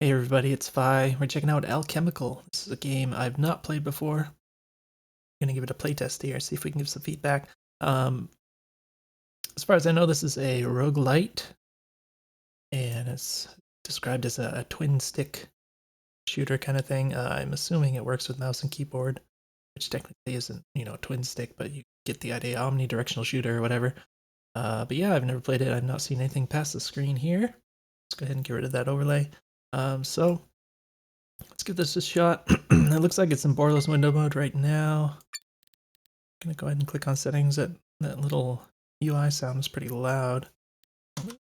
Hey everybody, it's Vi. We're checking out Alchemickal. This is a game I've not played before. I'm gonna give it a playtest here, see if we can give some feedback. As far as I know, this is a roguelite, and it's described as a twin stick shooter kind of thing. I'm assuming it works with mouse and keyboard, which technically isn't, a twin stick, but you get the idea, omnidirectional shooter or whatever. But yeah, I've never played it. I've not seen anything past the screen here. Let's go ahead and get rid of that overlay. So let's give this a shot. It looks like it's in borderless window mode right now. I'm gonna go ahead and click on settings. That little UI sound is pretty loud.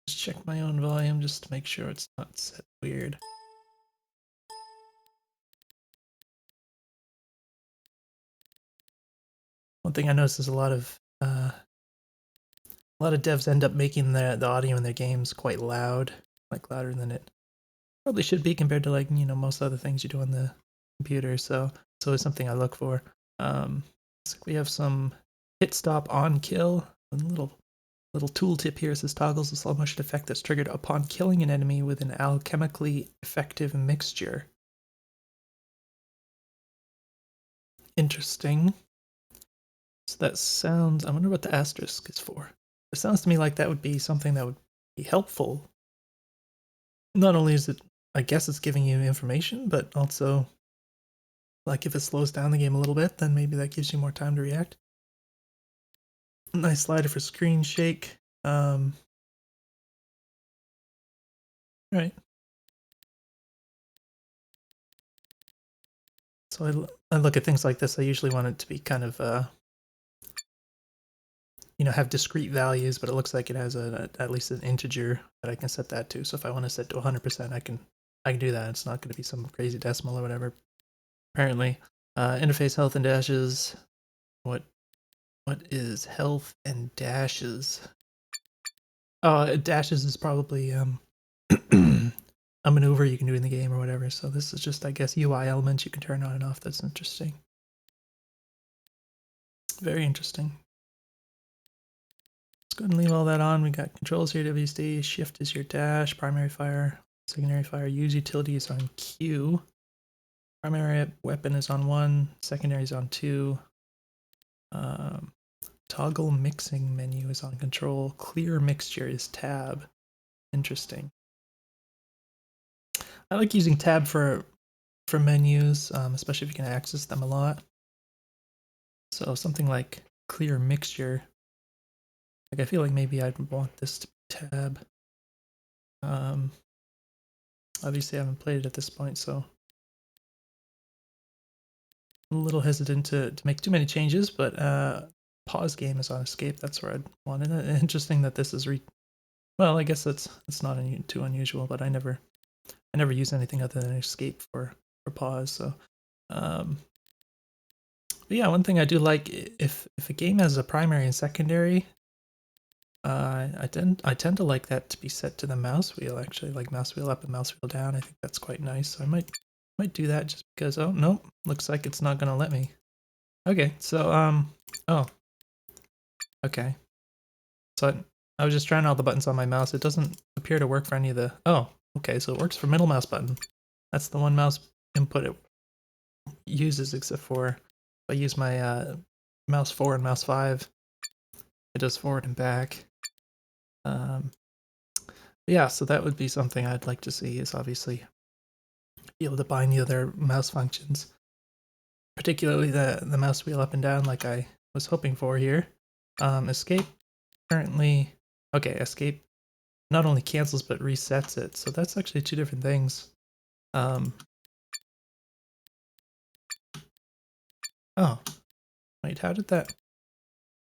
Just check my own volume just to make sure it's not set weird. One thing I noticed is a lot of devs end up making the audio in their games quite loud, like louder than it probably should be compared to most other things you do on the computer. So it's always something I look for. Looks like we have some hit stop on kill. A little tooltip here says toggles the slow motion effect that's triggered upon killing an enemy with an alchemically effective mixture. Interesting. So that sounds, I wonder what the asterisk is for. It sounds to me like that would be something that would be helpful. Not only is it, I guess it's giving you information, but also, like, if it slows down the game a little bit, then maybe that gives you more time to react. Nice slider for screen shake. Right. So I look at things like this, I usually want it to be kind of, have discrete values, but it looks like it has at least an integer that I can set that to. So if I want to set to 100%, I can do that. It's not going to be some crazy decimal or whatever. Apparently, interface health and dashes. What is health and dashes? Oh, dashes is probably a maneuver you can do in the game or whatever. So this is just, I guess, UI elements you can turn on and off. That's interesting. Very interesting. Let's go ahead and leave all that on. We got controls here, WSD, shift is your dash, primary fire, secondary fire, use utility is on Q. Primary weapon is on 1, secondary is on 2. Toggle mixing menu is on control. Clear mixture is tab. Interesting. I like using tab for menus, especially if you can access them a lot. So something like clear mixture. Like I feel like maybe I'd want this to be tab. Obviously I haven't played it at this point, so I'm a little hesitant to make too many changes, but pause game is on escape. That's where I'd want it. Interesting that this is well, I guess it's not too unusual, but I never use anything other than escape for pause. So, but yeah, one thing I do like, if a game has a primary and secondary, I tend to like that to be set to the mouse wheel. Actually, like mouse wheel up and mouse wheel down. I think that's quite nice. So I might do that just because. Oh no, looks like it's not gonna let me. Okay, so oh, okay. So I was just trying all the buttons on my mouse. It doesn't appear to work for any of the. Oh, okay. So it works for middle mouse button. That's the one mouse input it uses, except for if I use my mouse 4 and mouse 5, it does forward and back. Yeah, so that would be something I'd like to see, is obviously be able to bind the other mouse functions, particularly the mouse wheel up and down, like I was hoping for here. Escape currently, okay, escape not only cancels but resets it, so that's actually two different things. Oh, wait, how did that?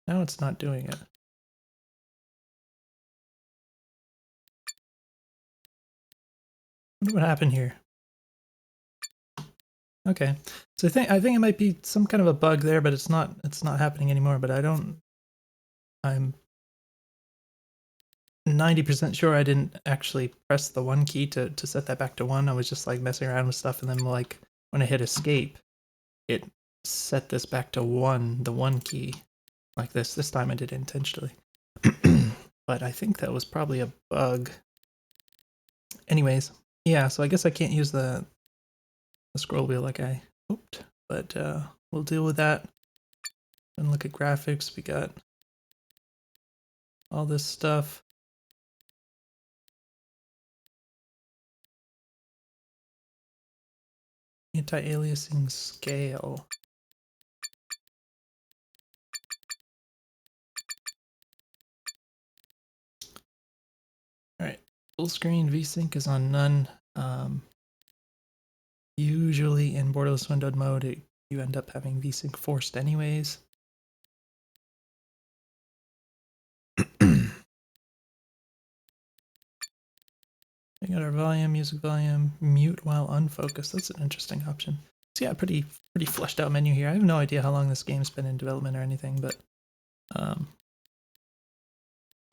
Now it's not doing it. What happened here? Okay, so I think it might be some kind of a bug there, but it's not happening anymore. But I'm 90% sure I didn't actually press the 1 key to set that back to 1. I was just like messing around with stuff, and then like when I hit escape, it set this back to 1, the 1 key, like this. This time I did it intentionally. But I think that was probably a bug. Anyways, Yeah, so I guess I can't use the scroll wheel like I hoped, but we'll deal with that. And look at graphics. We got all this stuff. Anti-aliasing scale. All right, full screen VSync is on none. Usually in borderless windowed mode, you end up having VSync forced anyways. We got our volume, music volume, mute while unfocused. That's an interesting option. So yeah, pretty fleshed out menu here. I have no idea how long this game's been in development or anything, but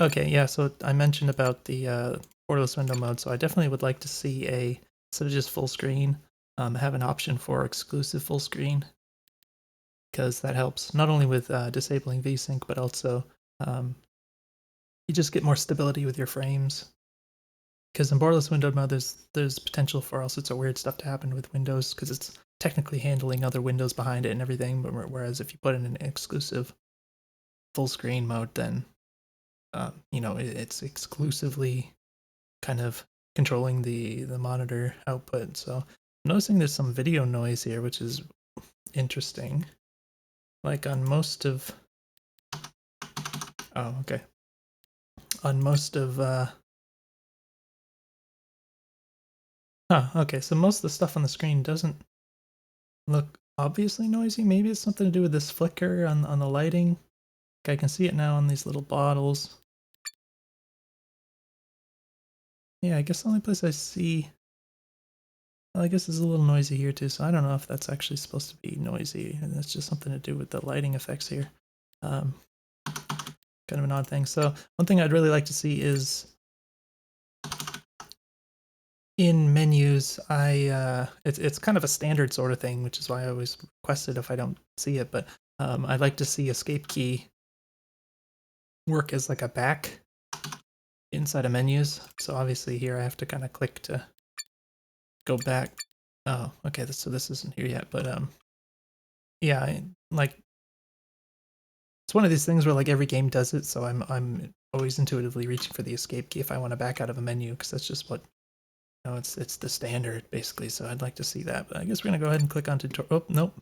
okay, yeah. So I mentioned about the borderless window mode. So I definitely would like to see instead of just full screen, have an option for exclusive full screen, because that helps not only with disabling VSync, but also you just get more stability with your frames. Because in borderless windowed mode, there's potential for all sorts of weird stuff to happen with Windows, because it's technically handling other windows behind it and everything. But whereas if you put in an exclusive full screen mode, then it's exclusively kind of controlling the monitor output. So I'm noticing there's some video noise here, which is interesting. Like on most of on most of okay, so most of the stuff on the screen doesn't look obviously noisy. Maybe it's something to do with this flicker on the lighting. I can see it now on these little bottles. Yeah, I guess the only place I see, well, I guess it's a little noisy here too, so I don't know if that's actually supposed to be noisy, and that's just something to do with the lighting effects here. Kind of an odd thing. So one thing I'd really like to see is in menus, it's kind of a standard sort of thing, which is why I always request it if I don't see it, but I'd like to see escape key work as like a back inside of menus. So obviously here I have to kind of click to go back. Oh, okay, so this isn't here yet, but yeah, like it's one of these things where like every game does it, so I'm always intuitively reaching for the escape key if I want to back out of a menu, because that's just what it's the standard basically. So I'd like to see that, but I guess we're gonna go ahead and click on tutorial. Oh nope,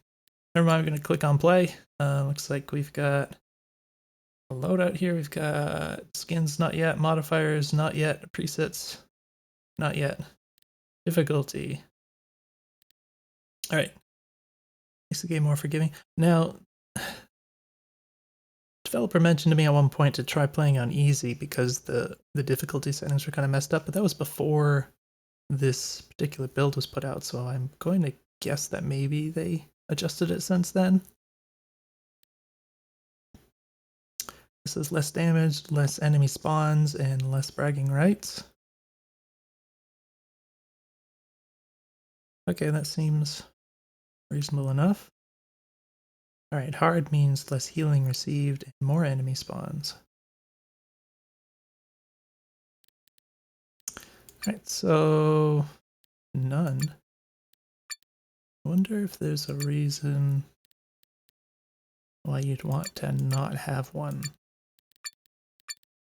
never mind. We're gonna click on play. Looks like we've got a loadout here. We've got skins not yet, modifiers not yet, presets not yet, difficulty. All right, makes the game more forgiving. Now, developer mentioned to me at one point to try playing on easy because the difficulty settings were kind of messed up, but that was before this particular build was put out, so I'm going to guess that maybe they adjusted it since then. This is less damage, less enemy spawns, and less bragging rights. Okay, that seems reasonable enough. Alright, hard means less healing received and more enemy spawns. Alright, so none. I wonder if there's a reason why you'd want to not have one.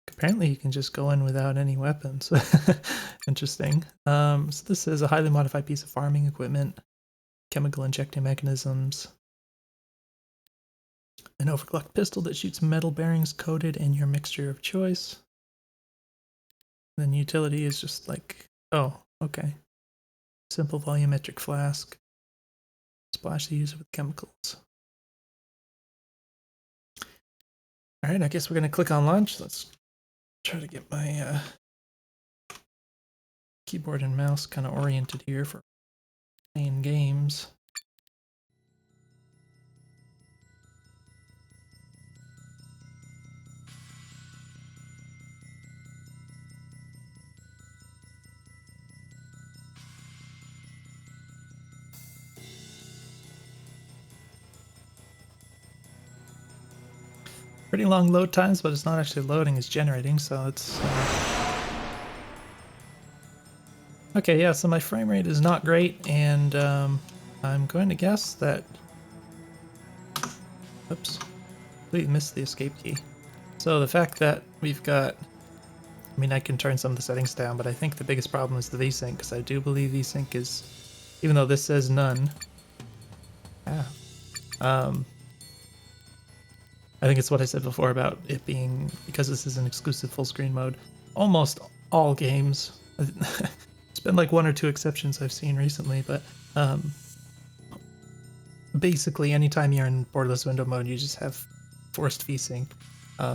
Apparently you can just go in without any weapons. Interesting. So this is a highly modified piece of farming equipment, chemical injecting mechanisms, an overclocked pistol that shoots metal bearings coated in your mixture of choice. Then utility is just like, oh, okay. Simple volumetric flask. Splash the user with chemicals. Alright, I guess we're going to click on launch. Let's try to get my keyboard and mouse kind of oriented here for playing games. Pretty long load times, but it's not actually loading, it's generating, so it's Okay, yeah, so my frame rate is not great, and I'm going to guess that... Oops. We missed the escape key. So the fact that we've got... I mean, I can turn some of the settings down, but I think the biggest problem is the VSync, because I do believe VSync is... Even though this says none... Yeah. I think it's what I said before about it being... Because this is an exclusive full screen mode, almost all games... It's been like one or two exceptions I've seen recently, but basically anytime you're in borderless window mode, you just have forced VSync.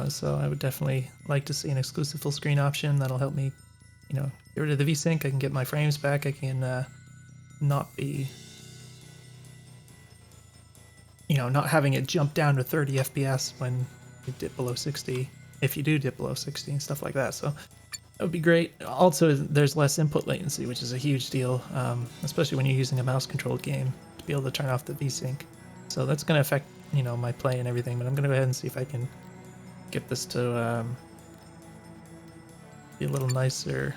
So I would definitely like to see an exclusive full screen option that'll help me, get rid of the VSync. I can get my frames back. I can not be, not having it jump down to 30 FPS when you dip below 60, if you do dip below 60 and stuff like that. So that would be great. Also, there's less input latency, which is a huge deal, especially when you're using a mouse-controlled game, to be able to turn off the VSync. So that's going to affect, my play and everything, but I'm going to go ahead and see if I can get this to be a little nicer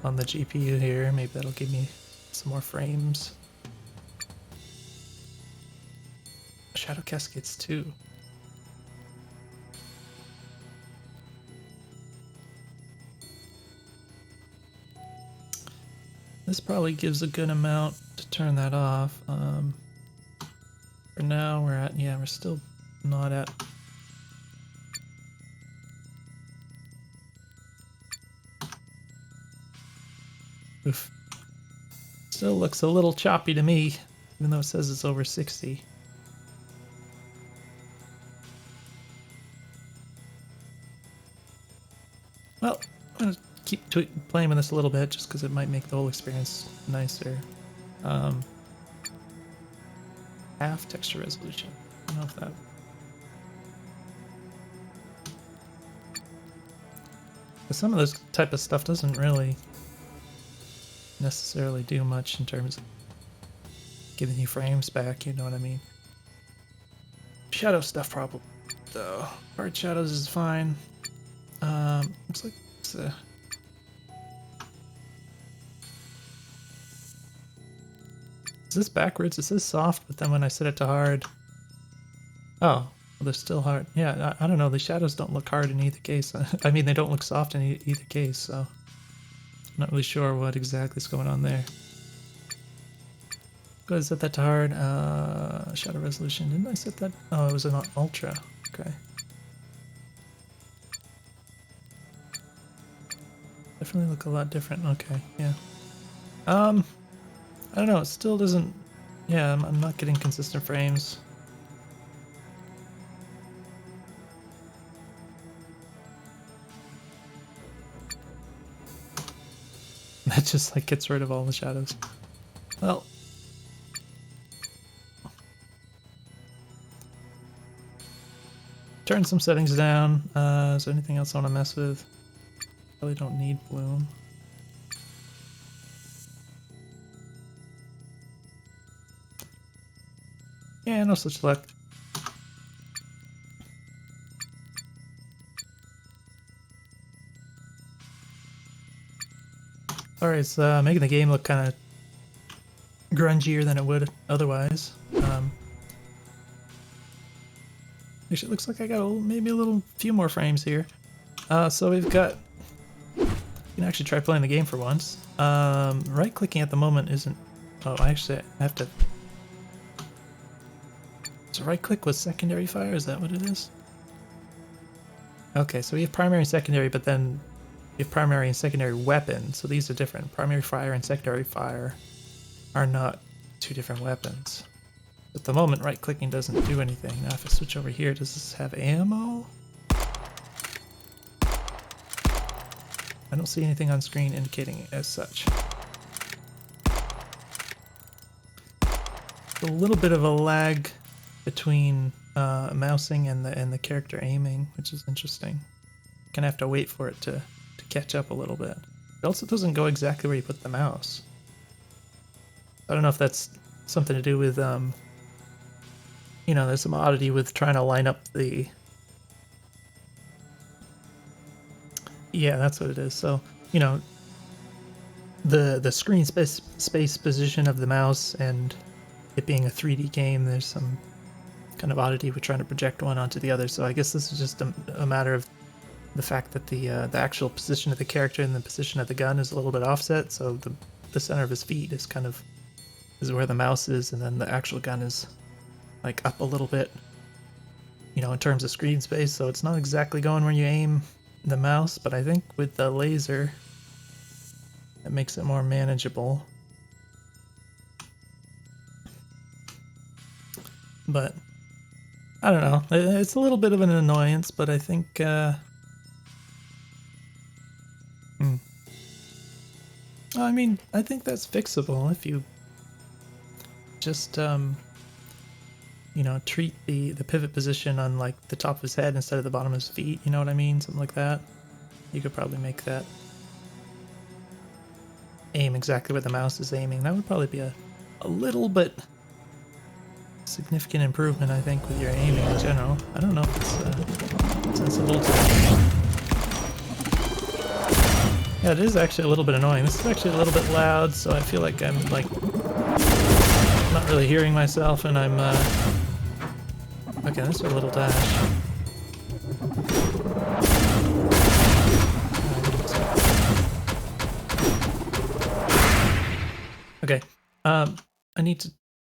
on the GPU here. Maybe that'll give me some more frames. Shadow Cascades 2. This probably gives a good amount to turn that off. For now, we're still not at... Oof. Still looks a little choppy to me, even though it says it's over 60. Well, I'm gonna keep playing with this a little bit just because it might make the whole experience nicer. Half texture resolution. I don't know if that... But some of this type of stuff doesn't really necessarily do much in terms of giving you frames back, you know what I mean? Shadow stuff probably, though. Hard shadows is fine. Looks like it's a... Is this backwards? It says soft, but then when I set it to hard... Oh, well, they're still hard. Yeah, I don't know. The shadows don't look hard in either case. I mean, they don't look soft in either case, so... I'm not really sure what exactly is going on there. Go ahead and set that to hard. Shadow resolution. Didn't I set that? Oh, it was an ultra. Okay. Definitely look a lot different. Okay, yeah. I don't know. It still doesn't... Yeah, I'm not getting consistent frames. That just like gets rid of all the shadows. Well... Turn some settings down. Is there anything else I want to mess with? Probably don't need bloom. Yeah, no such luck. Alright, it's making the game look kind of grungier than it would otherwise. Actually, it looks like I got maybe a few more frames here. So we've got... You can actually try playing the game for once. Right-clicking at the moment isn't... Oh, actually, I have to... So right-click was secondary fire? Is that what it is? Okay, so we have primary and secondary, but then we have primary and secondary weapons. So these are different. Primary fire and secondary fire are not two different weapons. At the moment, right-clicking doesn't do anything. Now if I switch over here, does this have ammo? I don't see anything on screen indicating it as such. A little bit of a lag between mousing and the character aiming, which is interesting. Gonna have to wait for it to catch up a little bit. It also doesn't go exactly where you put the mouse. I don't know if that's something to do with there's some oddity with trying to line up the... Yeah, that's what it is. So, the screen space position of the mouse and it being a 3D game, there's some kind of oddity with trying to project one onto the other. So I guess this is just a matter of the fact that the actual position of the character and the position of the gun is a little bit offset. So the center of his feet is kind of is where the mouse is, and then the actual gun is like up a little bit, you know, in terms of screen space. So it's not exactly going where you aim the mouse, but I think with the laser, it makes it more manageable. But I don't know. It's a little bit of an annoyance, but I think I mean, I think that's fixable if you just you know, treat the pivot position on like the top of his head instead of the bottom of his feet, you know what I mean? Something like that. You could probably make that aim exactly where the mouse is aiming. That would probably be a little bit significant improvement, I think, with your aiming in general. I don't know if it's sensible to... Yeah, it is actually a little bit annoying. This is actually a little bit loud, so I feel like I'm like not really hearing myself, and I'm okay, that's a little dash. Okay, I need to...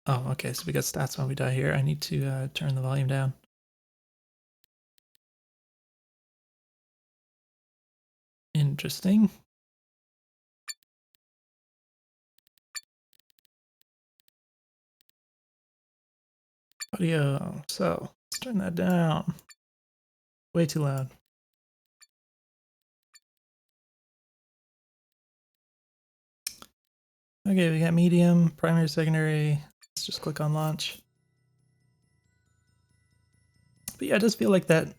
Oh, okay, so we got stats when we die here. I need to turn the volume down. Interesting. Audio, so let's turn that down. Way too loud. Okay, we got medium, primary, secondary. Let's just click on launch. But yeah, it does feel like that,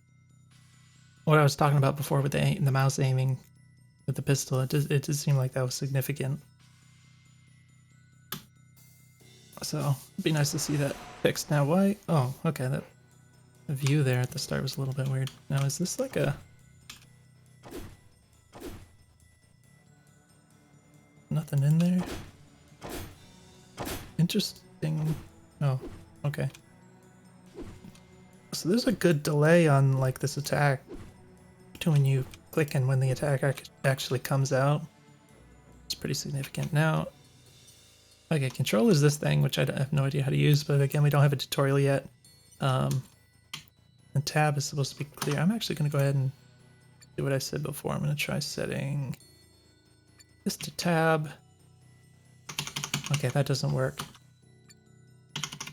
what I was talking about before with the mouse aiming with the pistol, it does seem like that was significant. So it'd be nice to see that fixed. Now why? Oh, okay, that the view there at the start was a little bit weird. Now is this like a... Nothing in there? Interesting. Oh, okay. So there's a good delay on like this attack between you click and when the attack actually comes out. It's pretty significant. Now, okay, control is this thing, which I have no idea how to use, but again, we don't have a tutorial yet. And tab is supposed to be clear. I'm actually going to go ahead and do what I said before. I'm going to try setting this to tab. Okay, that doesn't work.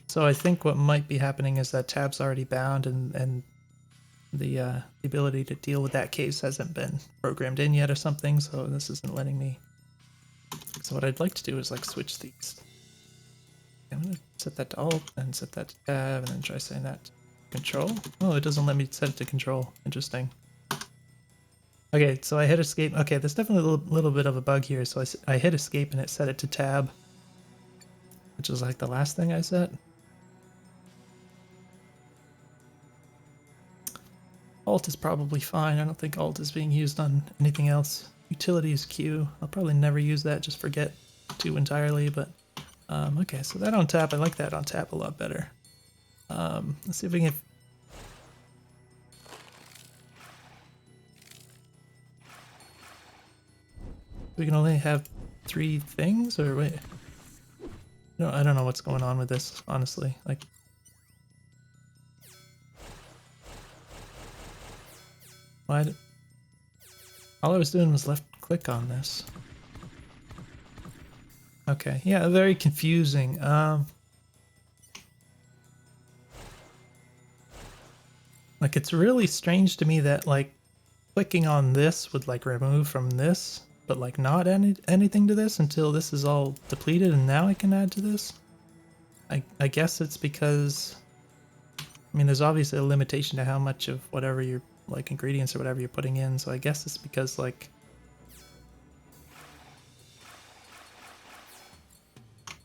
So I think what might be happening is that tab's already bound and the ability to deal with that case hasn't been programmed in yet or something, so this isn't letting me. So what I'd like to do is like switch these. I'm going to set that to alt and set that to tab and then try setting that to control. Oh, it doesn't let me set it to control. Interesting. Okay, so I hit escape. Okay, there's definitely a little bit of a bug here. So I hit escape and it set it to tab, which is like the last thing I set. Alt is probably fine. I don't think alt is being used on anything else. Utilities queue. I'll probably never use that, just forget to entirely, but okay, so that on tap, I like that on tap a lot better. Let's see if we can... We can only have 3 things, or wait. No, I don't know what's going on with this, honestly. Like, why? All I was doing was left click on this. Okay, yeah, very confusing. Like, it's really strange to me that like clicking on this would like remove from this, but like not anything to this until this is all depleted, and now I can add to this. I guess it's because, I mean, there's obviously a limitation to how much of whatever you're like ingredients or whatever you're putting in. So I guess it's because like,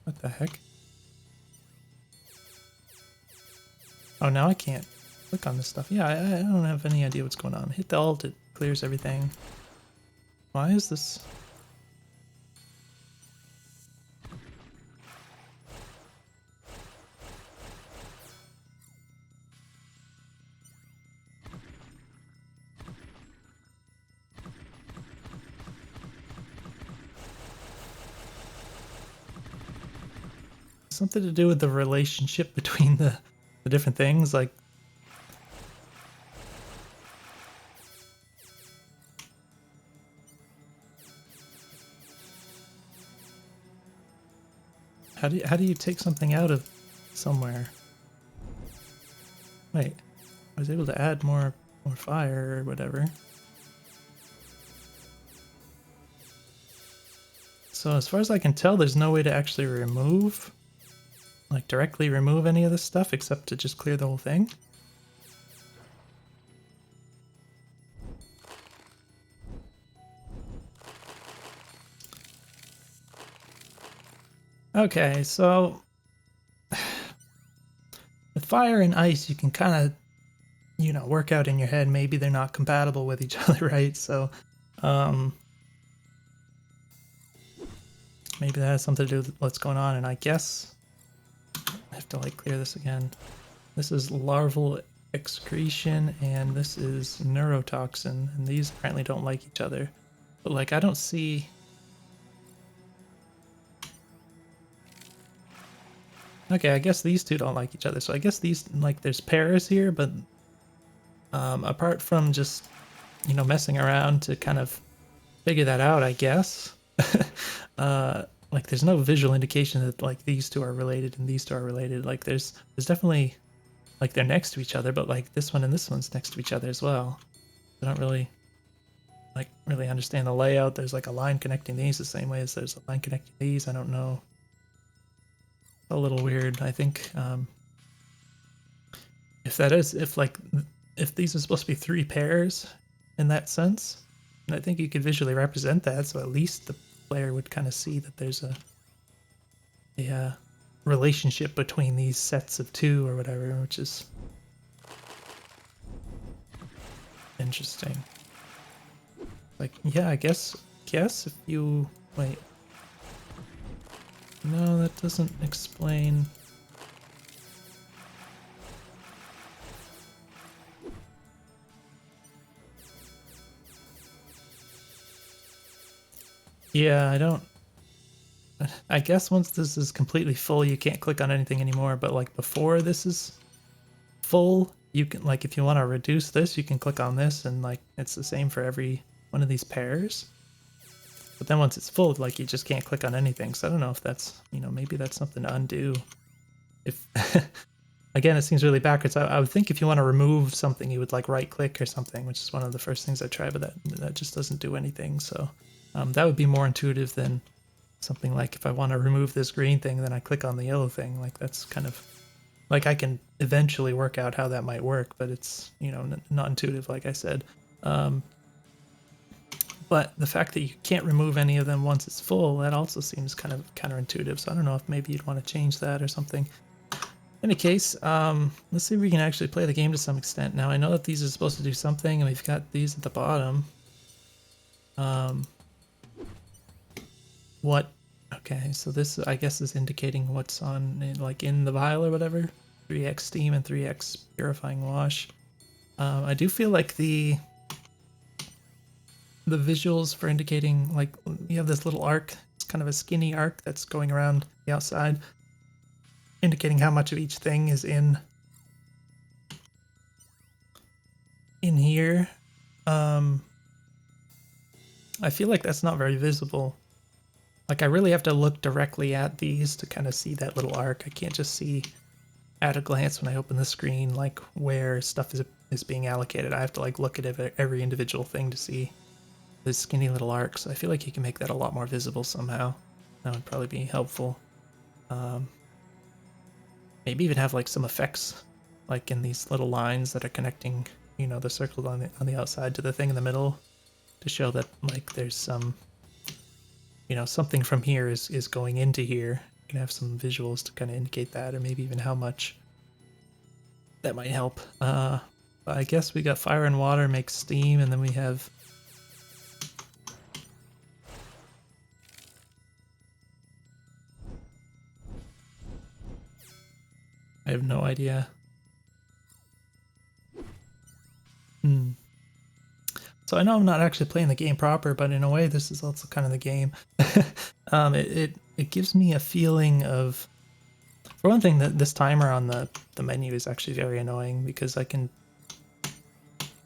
what the heck? Oh, now I can't click on this stuff. Yeah, I don't have any idea what's going on. Hit the alt, it clears everything. Why is this? something to do with the relationship between the different things, like how do you take something out of somewhere? Wait, I was able to add more fire or whatever. So as far as I can tell, there's no way to actually remove, like directly remove any of this stuff except to just clear the whole thing. Okay, so with fire and ice, you can kind of, you know, work out in your head. Maybe they're not compatible with each other, right? So, maybe that has something to do with what's going on. And I guess I have to like clear this again. This is larval excretion, and this is neurotoxin, and these apparently don't like each other. But like, I don't see. Okay, I guess these two don't like each other. So I guess these, like, there's pairs here, but apart from just, you know, messing around to kind of figure that out, I guess. Like, there's no visual indication that like these two are related and these two are related. Like, there's definitely, like, they're next to each other, but like this one and this one's next to each other as well. I don't really really understand the layout. There's like a line connecting these the same way as there's a line connecting these. I don't know. A little weird. I think if that is, if these are supposed to be 3 pairs in that sense, and I think you could visually represent that, so at least the player would kind of see that there's a relationship between these sets of 2 or whatever, which is interesting. Like, yeah, I guess if you wait. No, that doesn't explain. Yeah, I don't. I guess once this is completely full, you can't click on anything anymore, but like before this is full, you can, like, if you want to reduce this, you can click on this, and like it's the same for every one of these pairs. But then once it's full, like, you just can't click on anything. So I don't know if that's, you know, maybe that's something to undo. If again, it seems really backwards. I would think if you want to remove something, you would like right click or something, which is one of the first things I try, but that just doesn't do anything. So that would be more intuitive than something like if I want to remove this green thing, then I click on the yellow thing. Like, that's kind of like, I can eventually work out how that might work, but it's, you know, not intuitive, like I said. But the fact that you can't remove any of them once it's full, that also seems kind of counterintuitive. So I don't know if maybe you'd want to change that or something. In any case, let's see if we can actually play the game to some extent. Now, I know that these are supposed to do something, and we've got these at the bottom. What? Okay, so this, I guess, is indicating what's on, like, in the vial or whatever. 3x steam and 3x purifying wash. I do feel like the visuals for indicating, like, you have this little arc. It's kind of a skinny arc that's going around the outside, indicating how much of each thing is in here. I feel like that's not very visible. Like, I really have to look directly at these to kind of see that little arc. I can't just see at a glance when I open the screen, like, where stuff is being allocated. I have to, like, look at every individual thing to see this skinny little arc. So I feel like you can make that a lot more visible somehow. That would probably be helpful. Maybe even have like some effects, like in these little lines that are connecting, you know, the circle on the outside to the thing in the middle, to show that, like, there's some, you know, something from here is going into here. You can have some visuals to kind of indicate that, or maybe even how much. That might help. But I guess we got fire and water makes steam, and then we have I have no idea. So I know I'm not actually playing the game proper, but in a way this is also kind of the game. It gives me a feeling of For one thing, this timer on the menu is actually very annoying because I can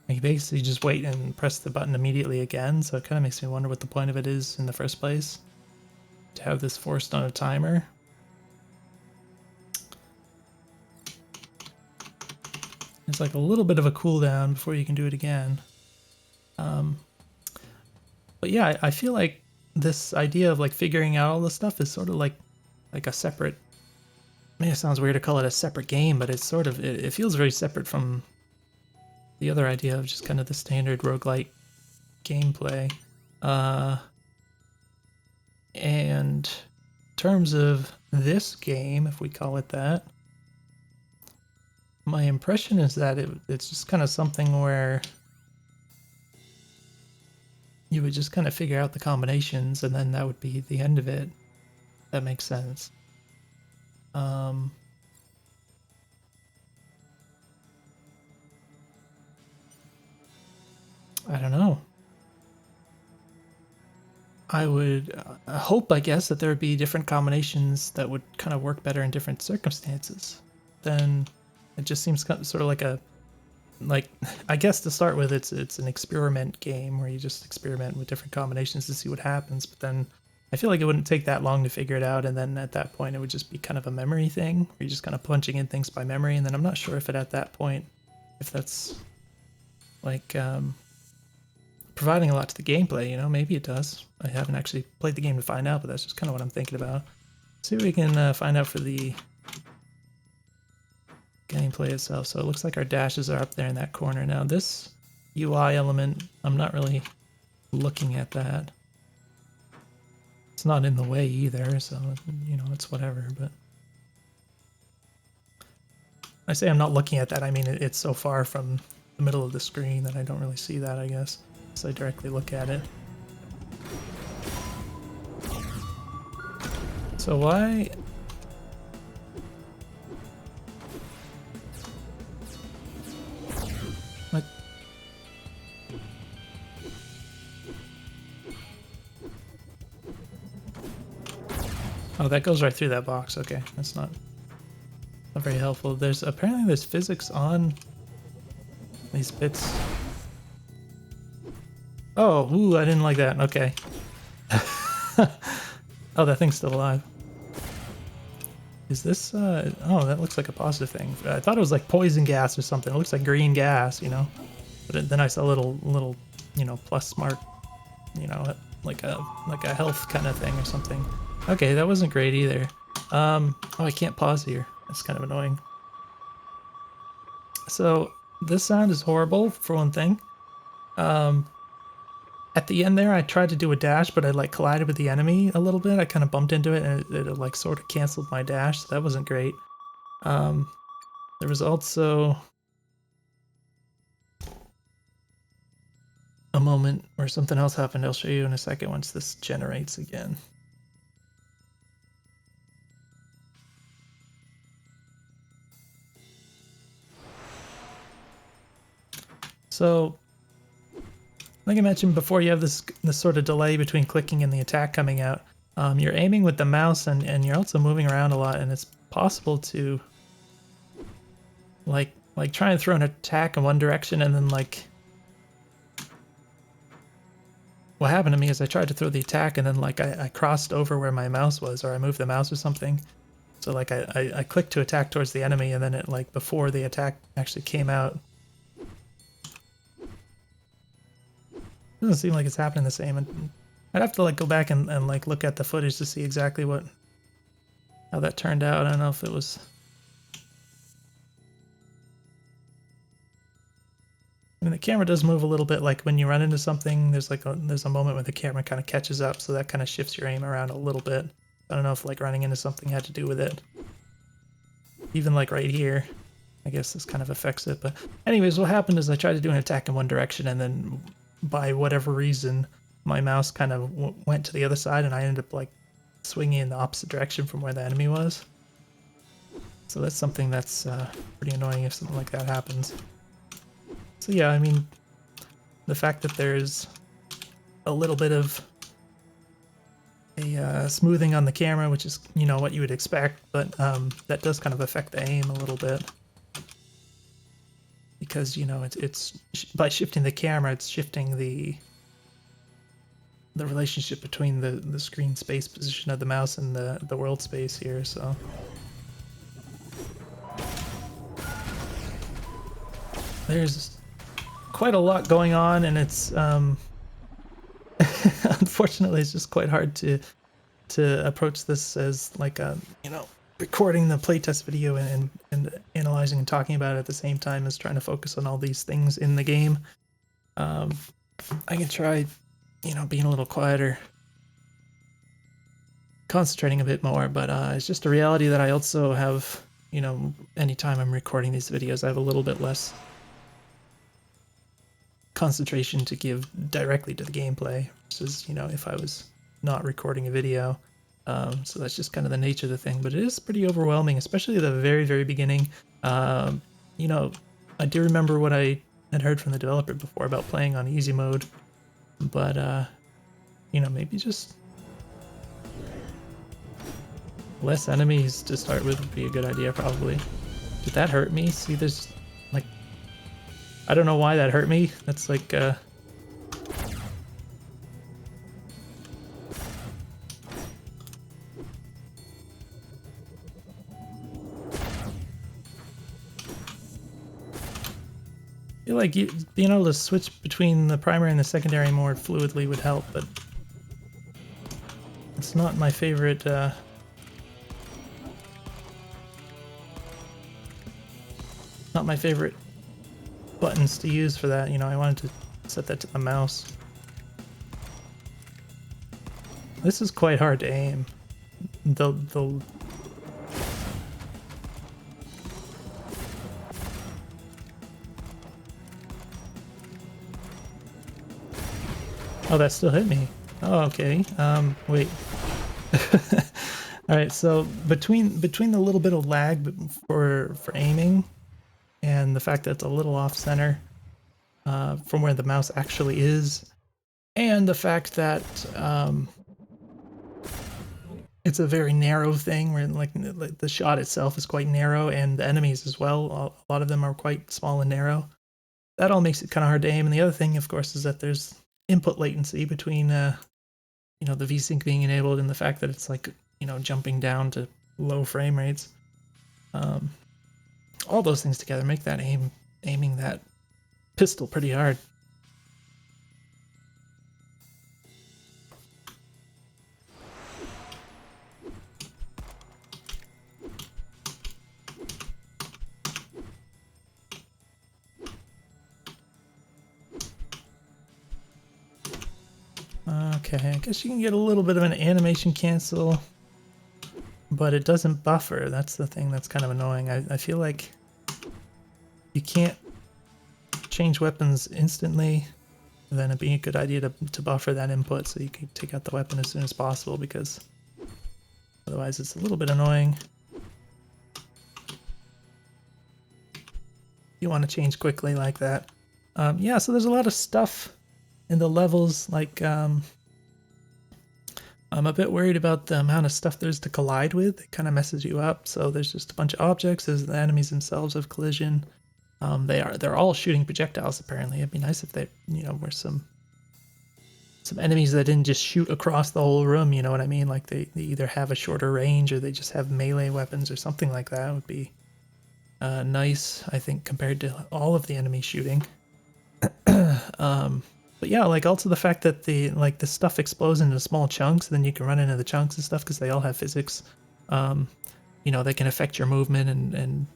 basically just wait and press the button immediately again, so it kind of makes me wonder what the point of it is in the first place, to have this forced on a timer. It's like a little bit of a cooldown before you can do it again. But yeah, I feel like this idea of like figuring out all this stuff is sort of like a separate. I mean, it sounds weird to call it a separate game, but it's sort of it feels very separate from the other idea of just kind of the standard roguelite gameplay. And in terms of this game, if we call it that, my impression is that it's just kind of something where you would just kind of figure out the combinations and then that would be the end of it. That makes sense. I don't know. I would hope, I guess, that there would be different combinations that would kind of work better in different circumstances. Then it just seems sort of like I guess to start with, it's an experiment game where you just experiment with different combinations to see what happens. But then I feel like it wouldn't take that long to figure it out, and then at that point it would just be kind of a memory thing where you're just kind of punching in things by memory. And then I'm not sure if at that point, if that's like providing a lot to the gameplay. You know, maybe it does. I haven't actually played the game to find out, but that's just kind of what I'm thinking about. See if we can find out for the gameplay itself. So it looks like our dashes are up there in that corner. Now this UI element, I'm not really looking at that. It's not in the way either, so you know, it's whatever. But I say I'm not looking at that, I mean it's so far from the middle of the screen that I don't really see that, I guess, so I directly look at it. So why? What? Oh, that goes right through that box. Okay, that's not very helpful. Apparently there's physics on these bits. Oh, ooh, I didn't like that. Okay. Oh, that thing's still alive. Is this, oh, that looks like a positive thing. I thought it was like poison gas or something. It looks like green gas, you know? But then I saw a little, you know, plus mark, you know, like a health kind of thing or something. Okay, that wasn't great either. Oh, I can't pause here. That's kind of annoying. So, this sound is horrible, for one thing. At the end there, I tried to do a dash, but I like collided with the enemy a little bit. I kind of bumped into it, and it like sort of canceled my dash, so that wasn't great. There was also a moment where something else happened. I'll show you in a second once this generates again. So, like I mentioned before, you have this sort of delay between clicking and the attack coming out. You're aiming with the mouse, and you're also moving around a lot, and it's possible to like try and throw an attack in one direction, and then like what happened to me is I tried to throw the attack, and then like I crossed over where my mouse was, or I moved the mouse or something. So like I clicked to attack towards the enemy, and then it like before the attack actually came out. Doesn't seem like it's happening the same. And I'd have to like go back and like look at the footage to see exactly how that turned out. I don't know if it was. I mean, the camera does move a little bit. Like when you run into something, there's a moment where the camera kind of catches up, so that kind of shifts your aim around a little bit. I don't know if like running into something had to do with it. Even like right here, I guess this kind of affects it. But anyways, what happened is I tried to do an attack in one direction, and then by whatever reason, my mouse kind of went to the other side, and I ended up like swinging in the opposite direction from where the enemy was. So that's something that's pretty annoying if something like that happens. So yeah, I mean, the fact that there's a little bit of smoothing on the camera, which is, you know, what you would expect, but that does kind of affect the aim a little bit. Because, you know, it's by shifting the camera, it's shifting the relationship between the screen space position of the mouse and the world space here, so. There's quite a lot going on, and it's unfortunately it's just quite hard to approach this as like a, you know, recording the playtest video and analyzing and talking about it at the same time as trying to focus on all these things in the game. I can try, you know, being a little quieter, concentrating a bit more, but it's just a reality that I also have, you know, anytime I'm recording these videos, I have a little bit less concentration to give directly to the gameplay versus, you know, if I was not recording a video. So that's just kind of the nature of the thing, but it is pretty overwhelming, especially at the very, very beginning. You know, I do remember what I had heard from the developer before about playing on easy mode, but, you know, maybe just less enemies to start with would be a good idea, probably. Did that hurt me? See, there's, like, I don't know why that hurt me. That's like, I feel like being able to switch between the primary and the secondary more fluidly would help, but it's not my favorite, not my favorite buttons to use for that. You know, I wanted to set that to the mouse. This is quite hard to aim. The Oh, that still hit me. Oh, okay. Wait. All right. So between the little bit of lag for aiming and the fact that it's a little off center from where the mouse actually is, and the fact that it's a very narrow thing where like the shot itself is quite narrow, and the enemies as well. A lot of them are quite small and narrow. That all makes it kind of hard to aim. And the other thing, of course, is that there's input latency between you know, the VSync being enabled and the fact that it's like, you know, jumping down to low frame rates. All those things together make that aiming that pistol pretty hard. Okay, I guess you can get a little bit of an animation cancel, but it doesn't buffer. That's the thing that's kind of annoying. I feel like you can't change weapons instantly, then it'd be a good idea to buffer that input so you can take out the weapon as soon as possible, because otherwise it's a little bit annoying. You want to change quickly like that. Yeah, so there's a lot of stuff in the levels, like I'm a bit worried about the amount of stuff there's to collide with. It kind of messes you up. So there's just a bunch of objects as the enemies themselves have collision. They're all shooting projectiles apparently. It'd be nice if they, you know, were some enemies that didn't just shoot across the whole room, you know what I mean? Like they either have a shorter range or they just have melee weapons or something like that would be nice, I think, compared to all of the enemy shooting. But yeah, like also the fact that the stuff explodes into small chunks, then you can run into the chunks and stuff because they all have physics. You know, they can affect your movement and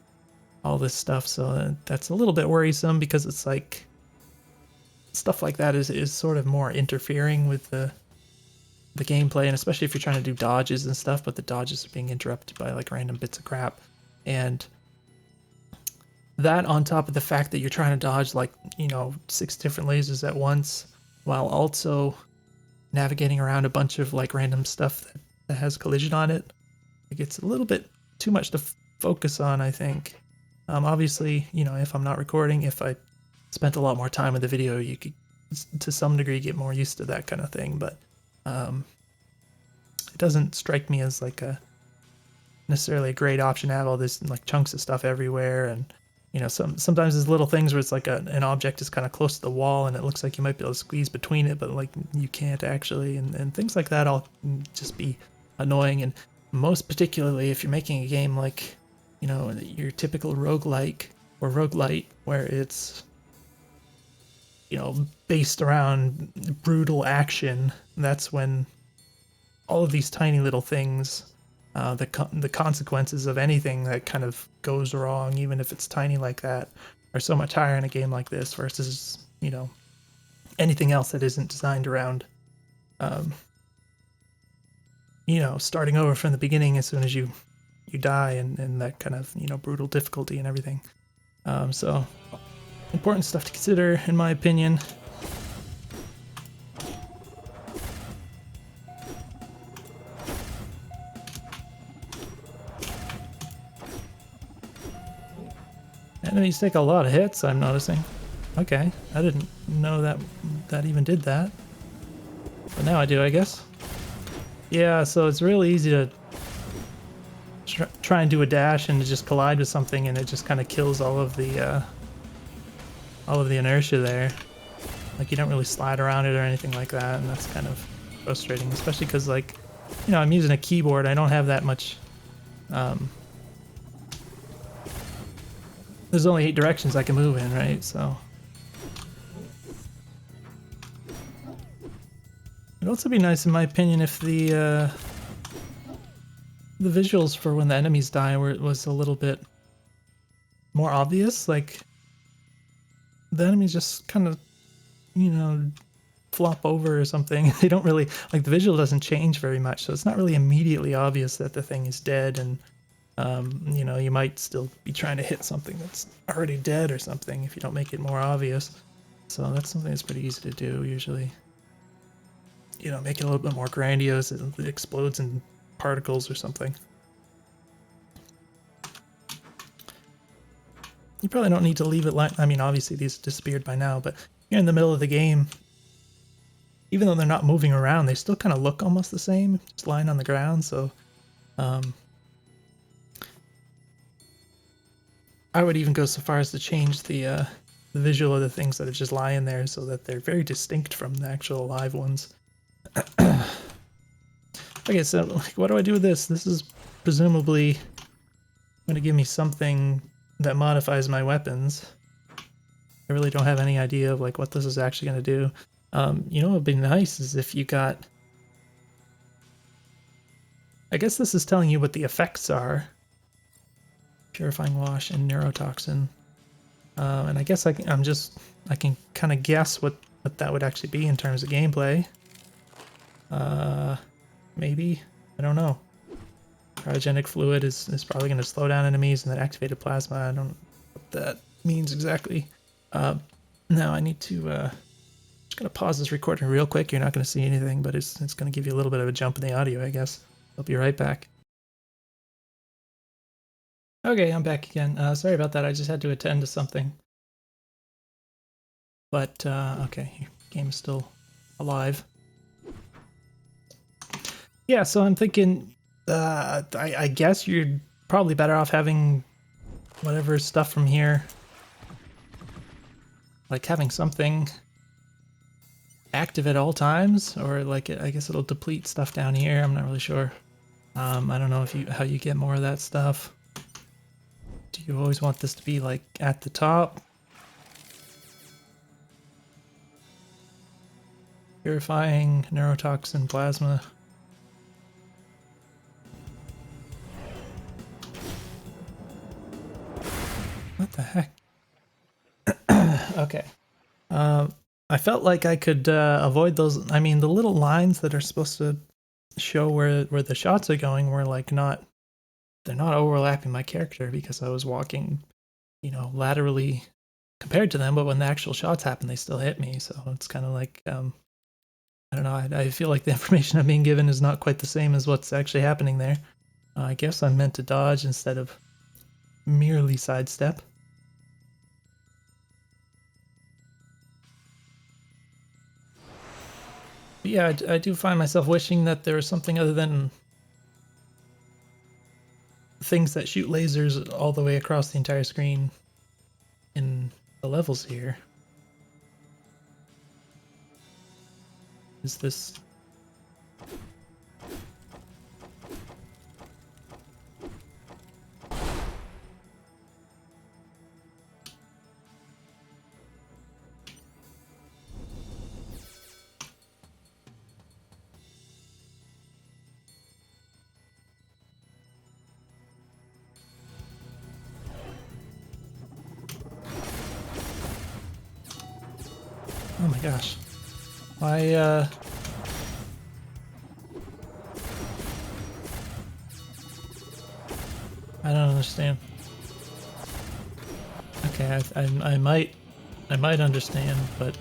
all this stuff. So that's a little bit worrisome because it's like stuff like that is sort of more interfering with the gameplay, and especially if you're trying to do dodges and stuff, but the dodges are being interrupted by like random bits of crap. And that on top of the fact that you're trying to dodge like, you know, 6 different lasers at once while also navigating around a bunch of like random stuff that has collision on it, it gets a little bit too much to focus on, I think. Obviously, you know, if I'm not recording, if I spent a lot more time with the video, you could to some degree get more used to that kind of thing, but doesn't strike me as like a necessarily a great option to have all this like chunks of stuff everywhere. And you know, sometimes there's little things where it's like an object is kind of close to the wall and it looks like you might be able to squeeze between it, but like you can't actually, and things like that all just be annoying. And most particularly if you're making a game like, you know, your typical roguelike or roguelite, where it's, you know, based around brutal action, that's when all of these tiny little things, the consequences of anything that kind of goes wrong, even if it's tiny like that, are so much higher in a game like this versus, you know, anything else that isn't designed around, you know, starting over from the beginning as soon as you die, and that kind of, you know, brutal difficulty and everything. So important stuff to consider, in my opinion. Enemies take a lot of hits, I'm noticing. Okay, I didn't know that even did that. But now I do, I guess. Yeah, so it's really easy to try and do a dash and to just collide with something, and it just kind of kills all of the inertia there. Like, you don't really slide around it or anything like that, and that's kind of frustrating, especially because, like, you know, I'm using a keyboard. I don't have that much. There's only 8 directions I can move in, right? So it'd also be nice, in my opinion, if the visuals for when the enemies die was a little bit more obvious. Like, the enemies just kind of, you know, flop over or something. They don't really, like, the visual doesn't change very much, so it's not really immediately obvious that the thing is dead. And you know, you might still be trying to hit something that's already dead or something if you don't make it more obvious. So that's something that's pretty easy to do usually. You know, make it a little bit more grandiose. It explodes in particles or something. You probably don't need to leave it like, I mean, obviously these disappeared by now, but you're in the middle of the game. Even though they're not moving around, they still kind of look almost the same, just lying on the ground. So I would even go so far as to change the visual of the things that are just lying there so that they're very distinct from the actual live ones. Okay, so like, what do I do with this? This is presumably going to give me something that modifies my weapons. I really don't have any idea of like what this is actually going to do. You know what would be nice is if you got... I guess this is telling you what the effects are. Purifying Wash and Neurotoxin. And I guess I can kind of guess what that would actually be in terms of gameplay. Maybe? I don't know. Cryogenic fluid is probably going to slow down enemies, and that activated plasma, I don't know what that means exactly. Now I need to, just going to pause this recording real quick. You're not going to see anything, but it's going to give you a little bit of a jump in the audio, I guess. I'll be right back. Okay, I'm back again. Sorry about that. I just had to attend to something. But, okay, your game is still alive. Yeah, so I'm thinking, I guess you're probably better off having whatever stuff from here. Like having something active at all times, or like I guess it'll deplete stuff down here. I'm not really sure. I don't know if how you get more of that stuff. Do you always want this to be like at the top? Purifying neurotoxin plasma. What the heck? Okay. I felt like I could avoid those. I mean, the little lines that are supposed to show where the shots are going were like they're not overlapping my character because I was walking, you know, laterally compared to them, but when the actual shots happen, they still hit me. So it's kind of like, I don't know, I feel like the information I'm being given is not quite the same as what's actually happening there. I guess I'm meant to dodge instead of merely sidestep. But yeah, I do find myself wishing that there was something other than things that shoot lasers all the way across the entire screen in the levels here. Is this... Oh my gosh. I don't understand. Okay, I might understand, but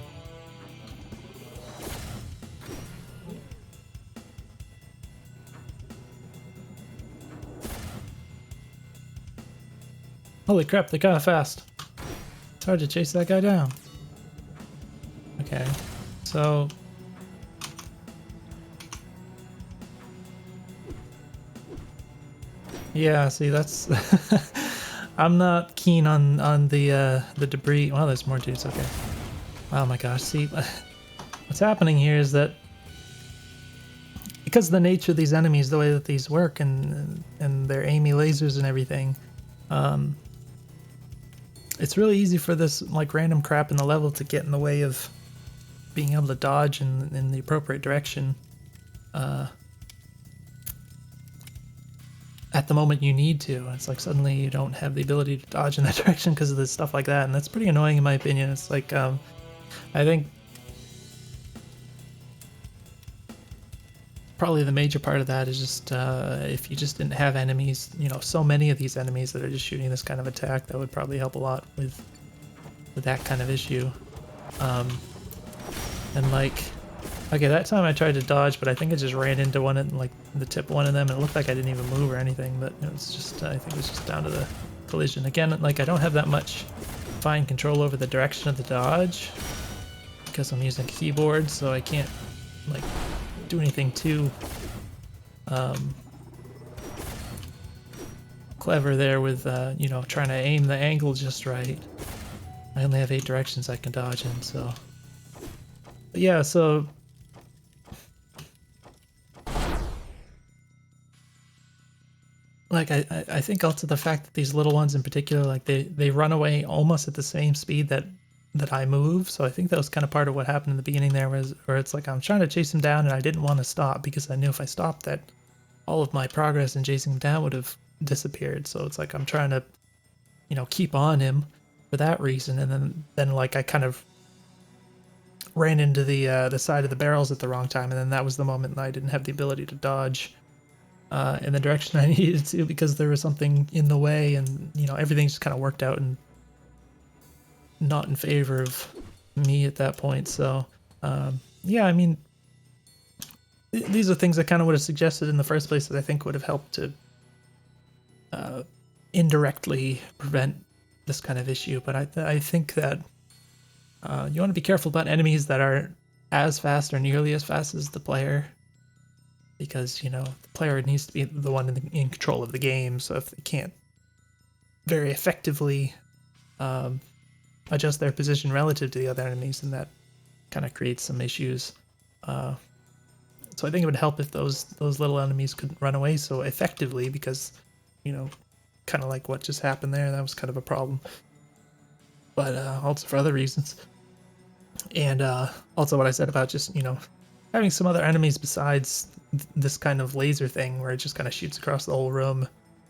holy crap, they're kind of fast. It's hard to chase that guy down. Okay, so yeah, see that's I'm not keen on the debris. Well, there's more dudes. Okay. Oh my gosh, see what's happening here is that because of the nature of these enemies, the way that these work, and their aimy lasers and everything, it's really easy for this like random crap in the level to get in the way of being able to dodge in the appropriate direction at the moment you need to. It's like suddenly you don't have the ability to dodge in that direction because of this stuff like that, and that's pretty annoying in my opinion. It's like I think probably the major part of that is just if you just didn't have enemies, you know, so many of these enemies that are just shooting this kind of attack, that would probably help a lot with that kind of issue. And like, okay, that time I tried to dodge, but I think I just ran into one and like the tip of one of them, and it looked like I didn't even move or anything. But it was just, I think it was just down to the collision. Again, like I don't have that much fine control over the direction of the dodge because I'm using a keyboard, so I can't like do anything too clever there with you know, trying to aim the angle just right. I only have 8 directions I can dodge in, so. But yeah, so like I think also the fact that these little ones in particular, like they run away almost at the same speed that I move. So I think that was kind of part of what happened in the beginning there, was where it's like I'm trying to chase him down and I didn't want to stop because I knew if I stopped that all of my progress in chasing him down would have disappeared. So it's like I'm trying to, you know, keep on him for that reason, and then like I kind of ran into the side of the barrels at the wrong time, and then that was the moment that I didn't have the ability to dodge in the direction I needed to because there was something in the way, and you know, everything just kind of worked out and not in favor of me at that point. So yeah, I mean, these are things I kind of would have suggested in the first place that I think would have helped to indirectly prevent this kind of issue. But I think that you want to be careful about enemies that aren't as fast or nearly as fast as the player, because you know the player needs to be the one in control of the game. So if they can't very effectively adjust their position relative to the other enemies, and that kind of creates some issues. So I think it would help if those little enemies could run away so effectively, because you know, kind of like what just happened there, that was kind of a problem. But also for other reasons, and also what I said about just, you know, having some other enemies besides this kind of laser thing where it just kind of shoots across the whole room,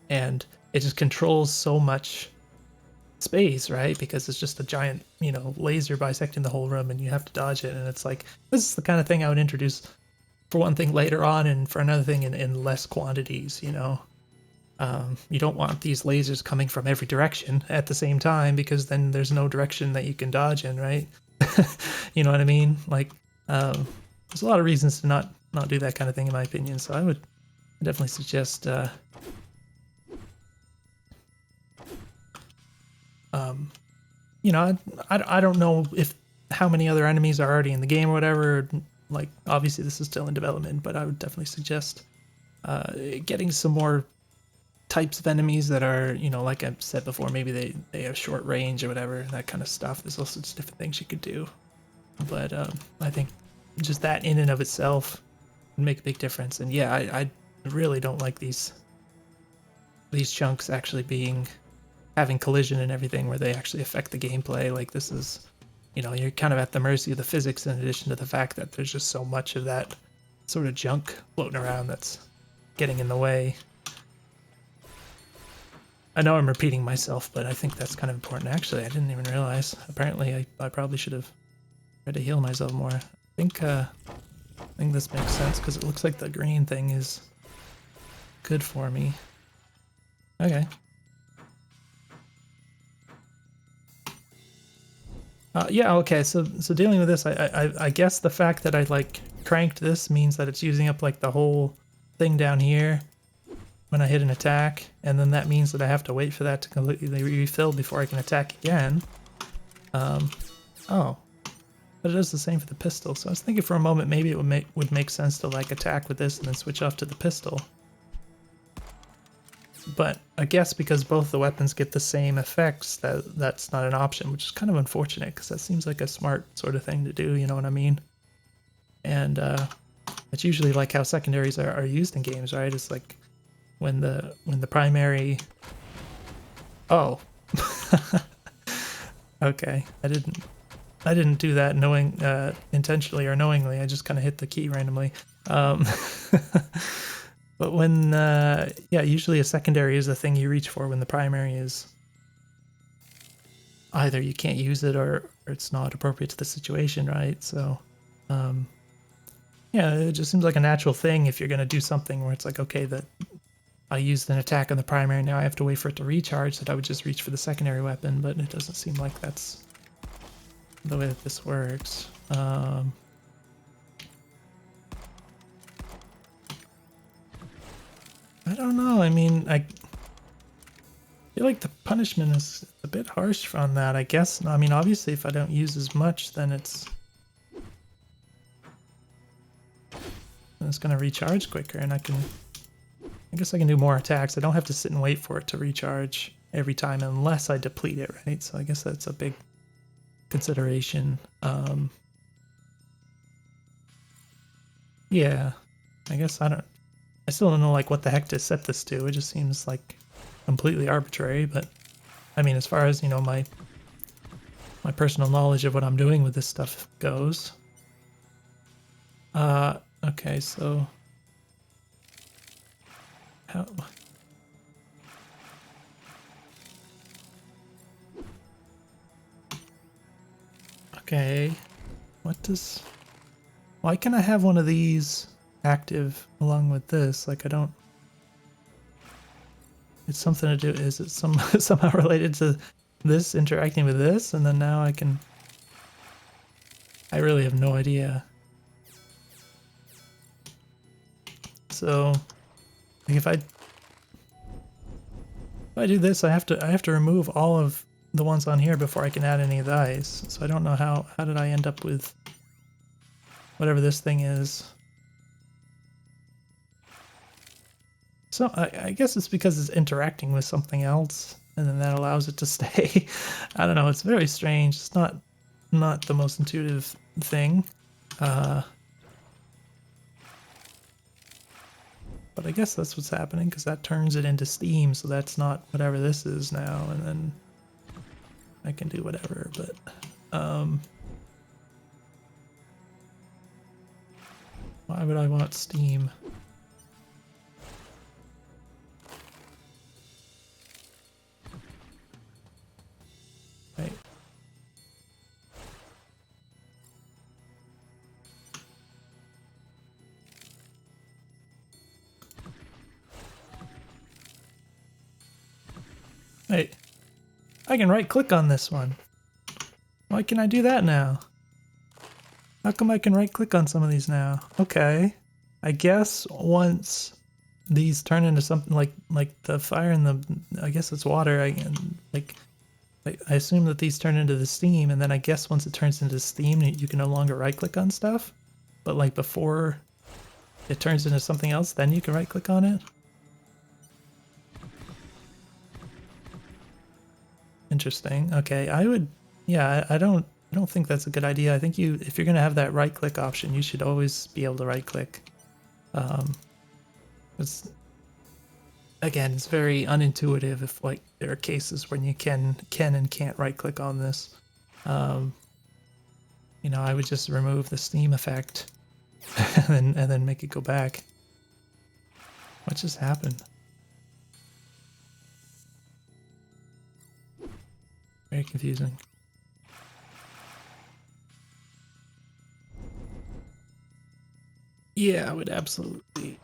and it just controls so much space, right? Because it's just a giant, you know, laser bisecting the whole room and you have to dodge it. And it's like, this is the kind of thing I would introduce for one thing later on, and for another thing in less quantities, you know. You don't want these lasers coming from every direction at the same time, because then there's no direction that you can dodge in, right? You know what I mean? Like, there's a lot of reasons to not do that kind of thing in my opinion. So I would definitely suggest you know, I don't know if how many other enemies are already in the game or whatever, like, obviously this is still in development, but I would definitely suggest getting some more types of enemies that are, you know, like I've said before, maybe they have short range or whatever, that kind of stuff. There's all sorts of different things you could do. But I think just that in and of itself would make a big difference. And yeah, I really don't like these chunks actually having collision and everything where they actually affect the gameplay. Like, this is, you know, you're kind of at the mercy of the physics, in addition to the fact that there's just so much of that sort of junk floating around that's getting in the way. I know I'm repeating myself, but I think that's kind of important. Actually, I didn't even realize. Apparently, I probably should have tried to heal myself more. I think this makes sense because it looks like the green thing is good for me. Okay. Yeah, okay, so dealing with this, I guess the fact that I, like, cranked this means that it's using up, like, the whole thing down here when I hit an attack, and then that means that I have to wait for that to completely refill before I can attack again. Oh. But it does the same for the pistol, so I was thinking for a moment maybe it would make sense to, like, attack with this and then switch off to the pistol. But I guess because both the weapons get the same effects, that's not an option, which is kind of unfortunate because that seems like a smart sort of thing to do, you know what I mean? And it's usually like how secondaries are used in games, right? It's like when the primary... Oh. Okay, I didn't do that knowing intentionally or knowingly. I just kind of hit the key randomly. But when, yeah, usually a secondary is the thing you reach for when the primary is either you can't use it or it's not appropriate to the situation, right? So, yeah, it just seems like a natural thing if you're going to do something where it's like, okay, that I used an attack on the primary, now I have to wait for it to recharge, that I would just reach for the secondary weapon, but it doesn't seem like that's the way that this works. I don't know. I mean, I feel like the punishment is a bit harsh on that, I guess. I mean, obviously, if I don't use as much, then it's going to recharge quicker, and I guess I can do more attacks. I don't have to sit and wait for it to recharge every time unless I deplete it, right? So I guess that's a big consideration. Yeah, I guess I still don't know, like, what the heck to set this to. It just seems like completely arbitrary, but I mean, as far as, you know, my personal knowledge of what I'm doing with this stuff goes. Okay, so how... Okay, why can I have one of these active along with this? Like, I don't... It's something to do... Is it somehow related to this interacting with this? And then now I can... I really have no idea. So, like, if I do this, I have to remove all of the ones on here before I can add any of the ice. So I don't know how did I end up with whatever this thing is. So I guess it's because it's interacting with something else, and then that allows it to stay. I don't know. It's very strange. It's not the most intuitive thing. But I guess that's what's happening, because that turns it into steam, so that's not whatever this is now, and then I can do whatever, but why would I want steam? Right. Wait, I can right click on this one. Why can I do that now? How come I can right click on some of these now? Okay. I guess once these turn into something like the fire and the, I guess it's water, I assume that these turn into the steam, and then I guess once it turns into steam, you can no longer right click on stuff. but like before it turns into something else, then you can right click on it. Interesting. Okay, I would, yeah, I don't think that's a good idea. I think if you're gonna have that right click option, you should always be able to right click. It's, again, it's very unintuitive if like there are cases when you can and can't right click on this. You know, I would just remove the steam effect and then make it go back. What just happened? Very confusing. Yeah, I would absolutely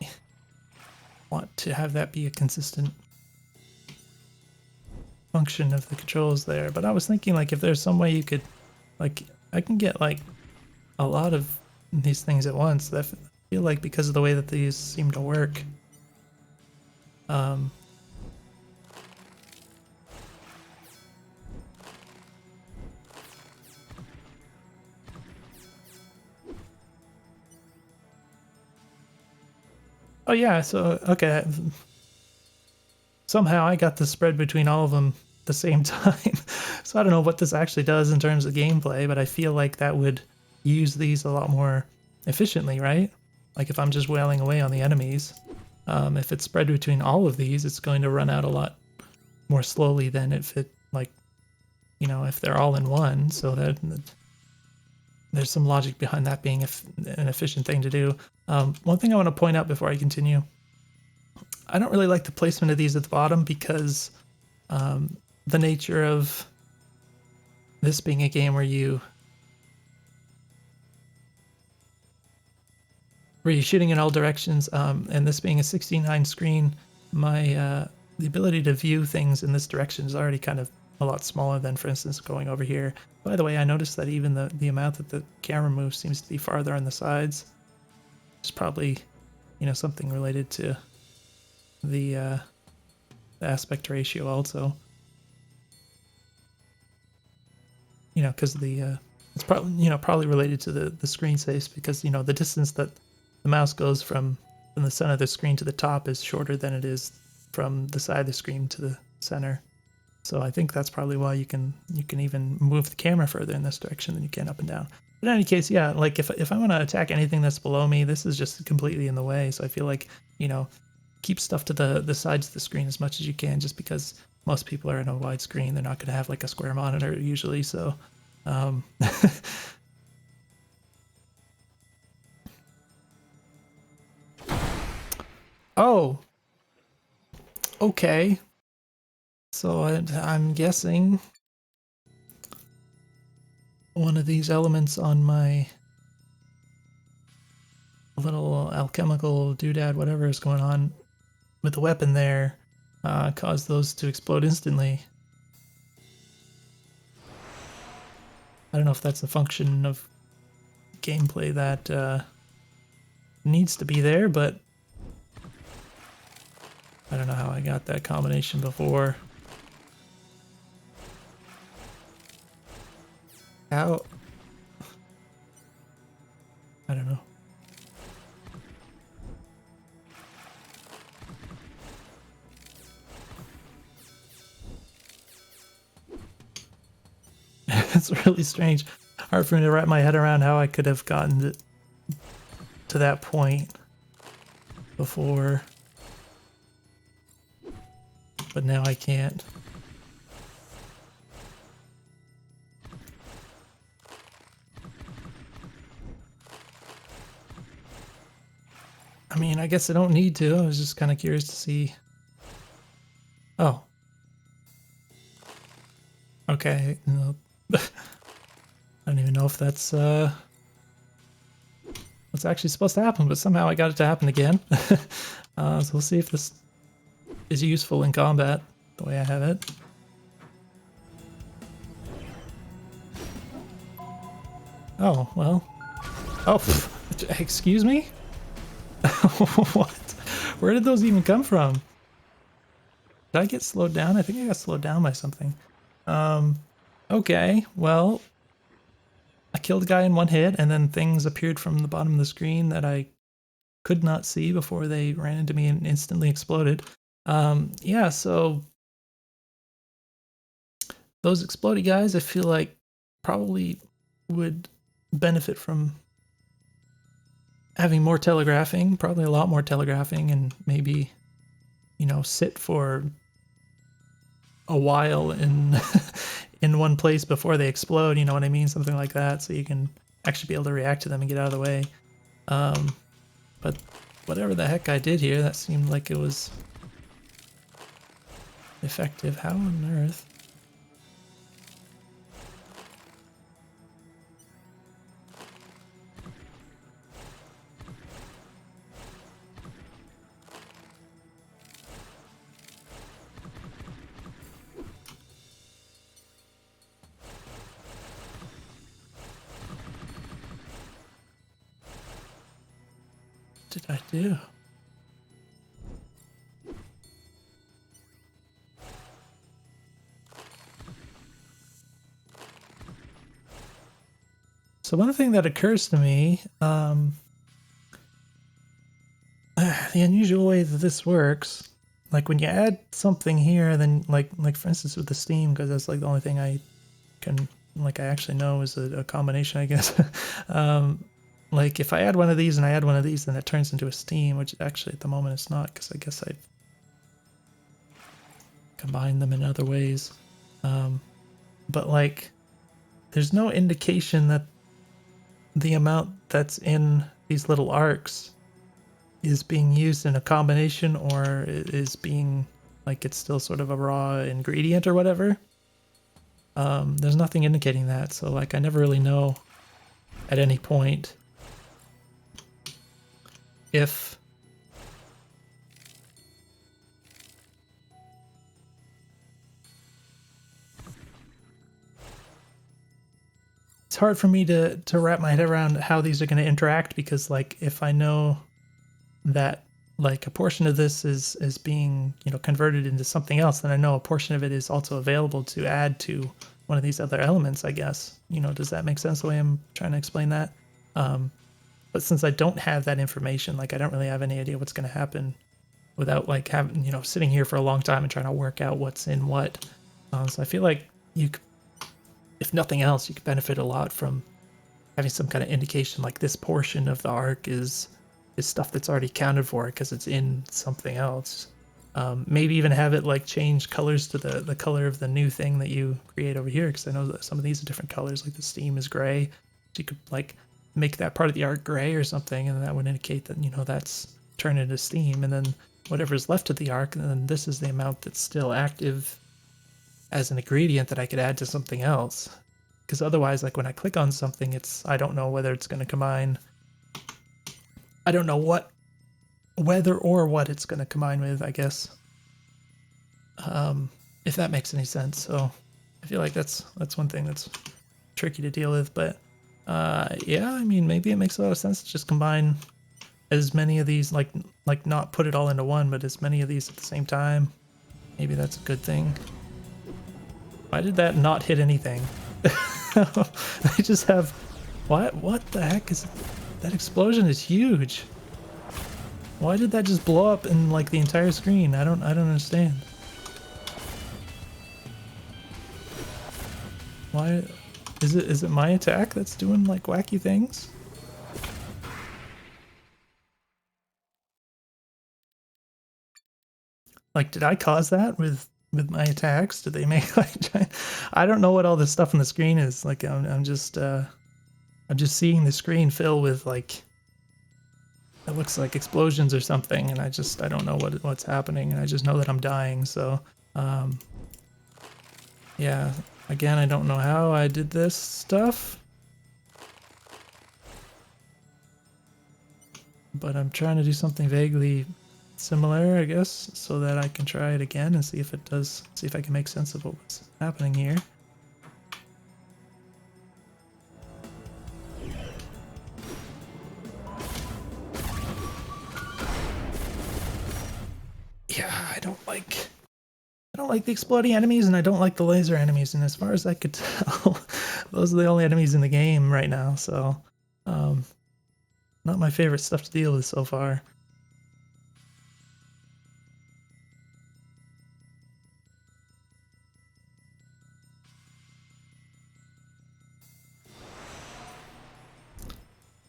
want to have that be a consistent function of the controls there. But I was thinking, like, if there's some way you could, like, I can get like a lot of these things at once. I feel like because of the way that these seem to work. Oh yeah, so okay. Somehow I got the spread between all of them at the same time. So I don't know what this actually does in terms of gameplay, but I feel like that would use these a lot more efficiently, right? Like if I'm just wailing away on the enemies, if it's spread between all of these, it's going to run out a lot more slowly than if it, like, you know, if they're all in one. So that there's some logic behind that being an efficient thing to do. One thing I want to point out before I continue, I don't really like the placement of these at the bottom because the nature of this being a game where you're shooting in all directions, and this being a 16:9 screen, my the ability to view things in this direction is already kind of a lot smaller than, for instance, going over here. By the way, I noticed that even the amount that the camera moves seems to be farther on the sides. It's probably, you know, something related to the aspect ratio also. You know, because it's probably, you know, probably related to the screen space, because, you know, the distance that the mouse goes from the center of the screen to the top is shorter than it is from the side of the screen to the center. So I think that's probably why you can even move the camera further in this direction than you can up and down. But in any case, yeah, like if I want to attack anything that's below me, this is just completely in the way. So I feel like, you know, keep stuff to the sides of the screen as much as you can, just because most people are in a wide screen. They're not going to have like a square monitor usually. So oh, okay. So I'm guessing one of these elements on my little alchemical doodad, whatever is going on with the weapon there, caused those to explode instantly. I don't know if that's a function of gameplay that needs to be there, but I don't know how I got that combination before. How? I don't know. It's really strange. Hard for me to wrap my head around how I could have gotten to that point before, but now I can't. I mean, I guess I don't need to. I was just kind of curious to see. Oh. Okay. No. I don't even know if that's what's actually supposed to happen, but somehow I got it to happen again. So we'll see if this is useful in combat the way I have it. Oh, well. Oh, excuse me? What? Where did those even come from? Did I get slowed down? I think I got slowed down by something. Okay, well, I killed a guy in one hit, and then things appeared from the bottom of the screen that I could not see before they ran into me and instantly exploded. Yeah, so those explodey guys, I feel like probably would benefit from having more telegraphing, probably a lot more telegraphing, and maybe, you know, sit for a while in in one place before they explode, you know what I mean? Something like that, so you can actually be able to react to them and get out of the way. But whatever the heck I did here, that seemed like it was effective. How on earth? Did I do? So one thing that occurs to me, the unusual way that this works, like when you add something here, then like for instance with the Steam, because that's like the only thing I can like I actually know is a combination, I guess. Like if I add one of these and I add one of these, then it turns into a Steam, which actually at the moment it's not, because I guess I've combined them in other ways. But like there's no indication that the amount that's in these little arcs is being used in a combination or is being like it's still sort of a raw ingredient or whatever. There's nothing indicating that, so like I never really know at any point if it's hard for me to wrap my head around how these are going to interact, because like if I know that like a portion of this is being, you know, converted into something else, then I know a portion of it is also available to add to one of these other elements, I guess. You know, does that make sense the way I'm trying to explain that? But since I don't have that information, like I don't really have any idea what's going to happen without like having, you know, sitting here for a long time and trying to work out what's in what. So I feel like you, if nothing else, you could benefit a lot from having some kind of indication, like this portion of the arc is stuff that's already accounted for because it's in something else. Maybe even have it like change colors to the color of the new thing that you create over here, because I know that some of these are different colors, like the Steam is gray. So you could like make that part of the art gray or something, and that would indicate that, you know, that's turned into Steam, and then whatever's left of the arc, and then this is the amount that's still active as an ingredient that I could add to something else. Because otherwise, like when I click on something, I don't know whether it's going to combine. I don't know whether or what it's going to combine with, I guess. If that makes any sense. So I feel like that's one thing that's tricky to deal with. But yeah, I mean, maybe it makes a lot of sense to just combine as many of these, like not put it all into one, but as many of these at the same time. Maybe that's a good thing. Why did that not hit anything? I just have... What the heck is... That explosion is huge. Why did that just blow up in like the entire screen? I don't understand. Why is it my attack that's doing like wacky things? Like, did I cause that with my attacks? Did they make like giant... I don't know what all this stuff on the screen is. Like I'm just seeing the screen fill with like, it looks like explosions or something, and I don't know what's happening, and I just know that I'm dying. So yeah, again, I don't know how I did this stuff, but I'm trying to do something vaguely similar, I guess, so that I can try it again and see if it does, see if I can make sense of what's happening here. Yeah, I don't don't like the exploding enemies and I don't like the laser enemies, and as far as I could tell, those are the only enemies in the game right now, so not my favorite stuff to deal with so far.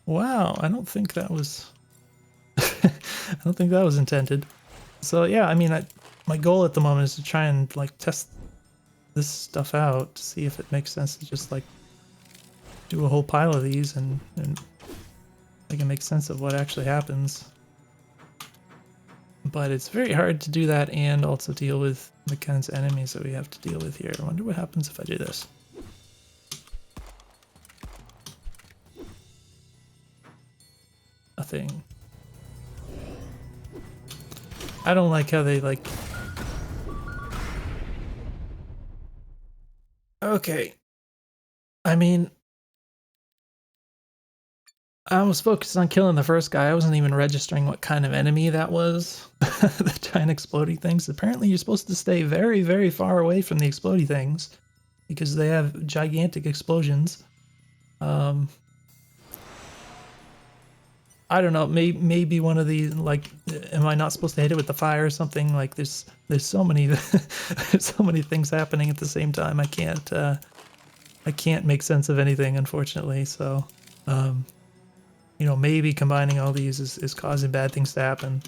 Wow, I don't think that was I don't think that was intended. So yeah, I mean, my goal at the moment is to try and like test this stuff out to see if it makes sense to just like do a whole pile of these and I can make sense of what actually happens. But it's very hard to do that and also deal with the kinds of enemies that we have to deal with here. I wonder what happens if I do this. Nothing. I don't like how they like... Okay. I mean, I was focused on killing the first guy. I wasn't even registering what kind of enemy that was. The giant explodey things. Apparently you're supposed to stay very, very far away from the explodey things because they have gigantic explosions. I don't know, maybe one of these, like, am I not supposed to hit it with the fire or something? Like, there's so many there's so many things happening at the same time. I can't make sense of anything, unfortunately. So, you know, maybe combining all these is causing bad things to happen.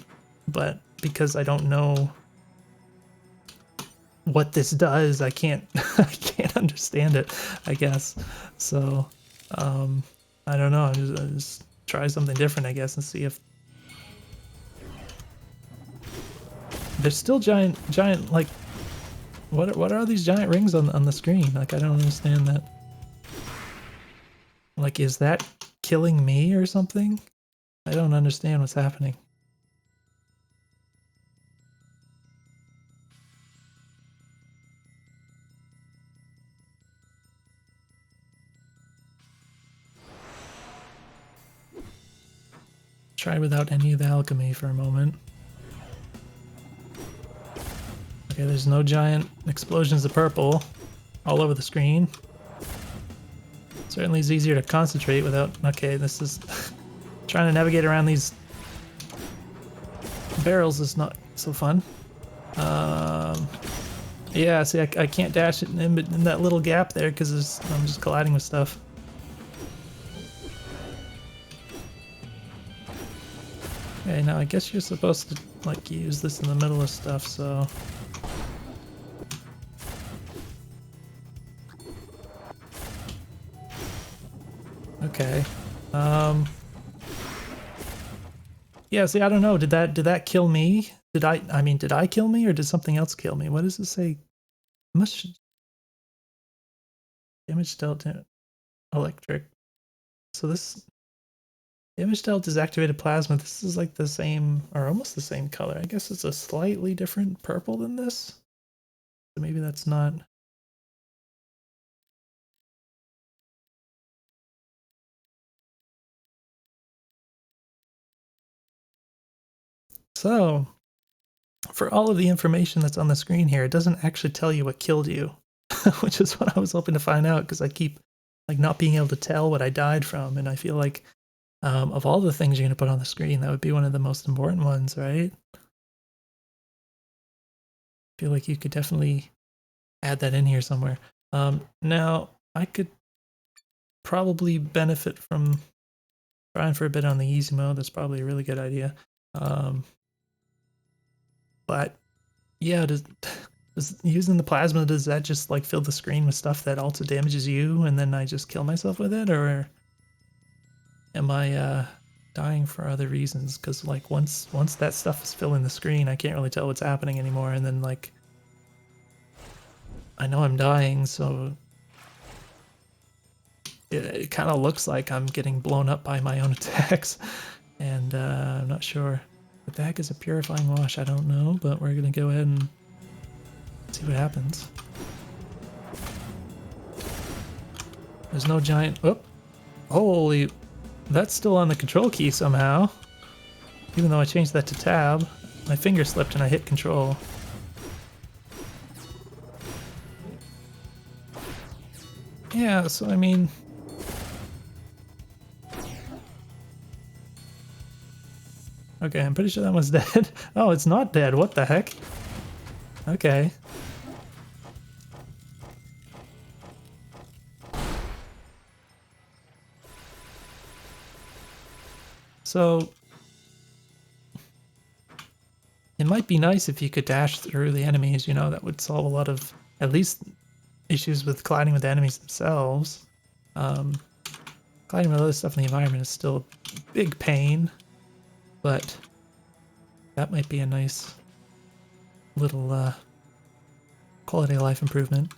But because I don't know what this does, I can't I can't understand it, I guess. So, I don't know. I just try something different, I guess, and see if there's still giant like what are these giant rings on the screen? Like, I don't understand that. Like, is that killing me or something? I don't understand what's happening. Try without any of the alchemy for a moment. Okay, there's no giant explosions of purple all over the screen. Certainly is easier to concentrate without... Okay, this is... trying to navigate around these barrels is not so fun. Yeah, see, I can't dash it in that little gap there because I'm just colliding with stuff. Okay, now I guess you're supposed to, like, use this in the middle of stuff, so... Okay. Yeah, see, I don't know. Did that kill me? Did I kill me or did something else kill me? What does it say? Much damage dealt to electric. So this damage dealt is activated plasma. This is like the same or almost the same color. I guess it's a slightly different purple than this. So maybe that's not... So, for all of the information that's on the screen here, it doesn't actually tell you what killed you, which is what I was hoping to find out because I keep like not being able to tell what I died from, and I feel like of all the things you're going to put on the screen, that would be one of the most important ones, right? I feel like you could definitely add that in here somewhere. Now, I could probably benefit from trying for a bit on the easy mode. That's probably a really good idea. But yeah, does using the plasma, does that just like fill the screen with stuff that also damages you and then I just kill myself with it, or am I dying for other reasons? Because like once that stuff is filling the screen, I can't really tell what's happening anymore, and then like I know I'm dying, so it kind of looks like I'm getting blown up by my own attacks, and I'm not sure. The bag is a purifying wash, I don't know, but we're gonna go ahead and see what happens. There's no giant... Oh! Holy... That's still on the control key somehow. Even though I changed that to tab. My finger slipped and I hit control. Yeah, so I mean... Okay, I'm pretty sure that one's dead. Oh, it's not dead. What the heck? Okay. So... It might be nice if you could dash through the enemies, you know, that would solve a lot of, at least, issues with colliding with the enemies themselves. Colliding with other stuff in the environment is still a big pain, but that might be a nice little quality of life improvement.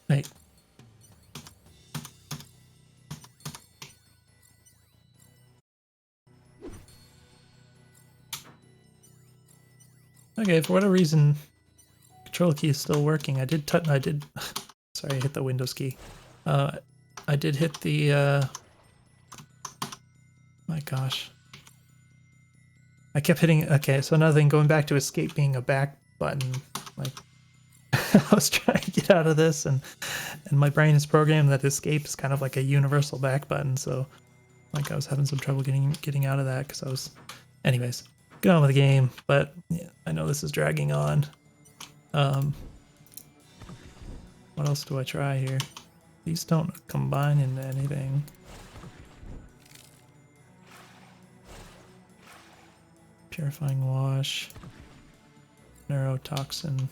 Right. Okay, for whatever reason, control key is still working. I did sorry, I hit the Windows key. I did hit the, my gosh. I kept hitting, okay, so another thing, going back to escape being a back button, like, I was trying to get out of this, and my brain is programmed that escape is kind of like a universal back button, so, like, I was having some trouble getting out of that, because I was, anyways, get on with the game, but yeah, I know this is dragging on. What else do I try here? These don't combine into anything. Purifying wash. Neurotoxin.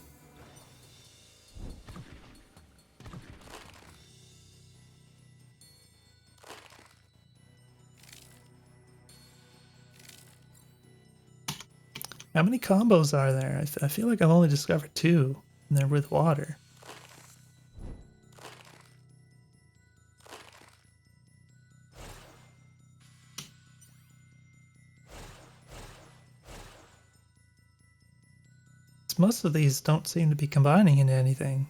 How many combos are there? I feel like I've only discovered 2, and they're with water. Most of these don't seem to be combining into anything.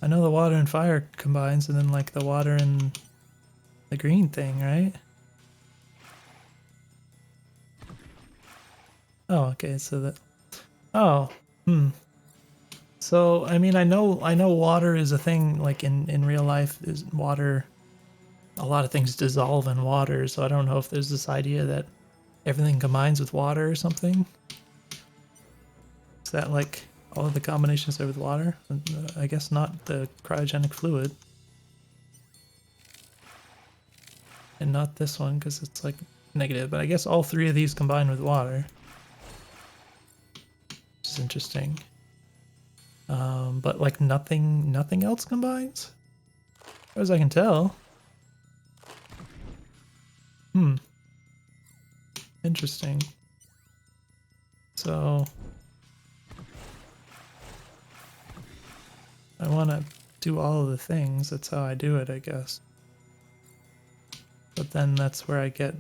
I know the water and fire combines, and then like the water and the green thing, right? Oh, okay, so that... Oh, So, I mean, I know water is a thing, like in real life, is water... A lot of things dissolve in water, so I don't know if there's this idea that everything combines with water or something. Is that like all of the combinations are with water? I guess not the cryogenic fluid. And not this one, because it's like negative, but I guess all 3 of these combine with water. Which is interesting. But like nothing else combines? As far as I can tell. Interesting. So I want to do all of the things. That's how I do it, I guess. But then that's where I get...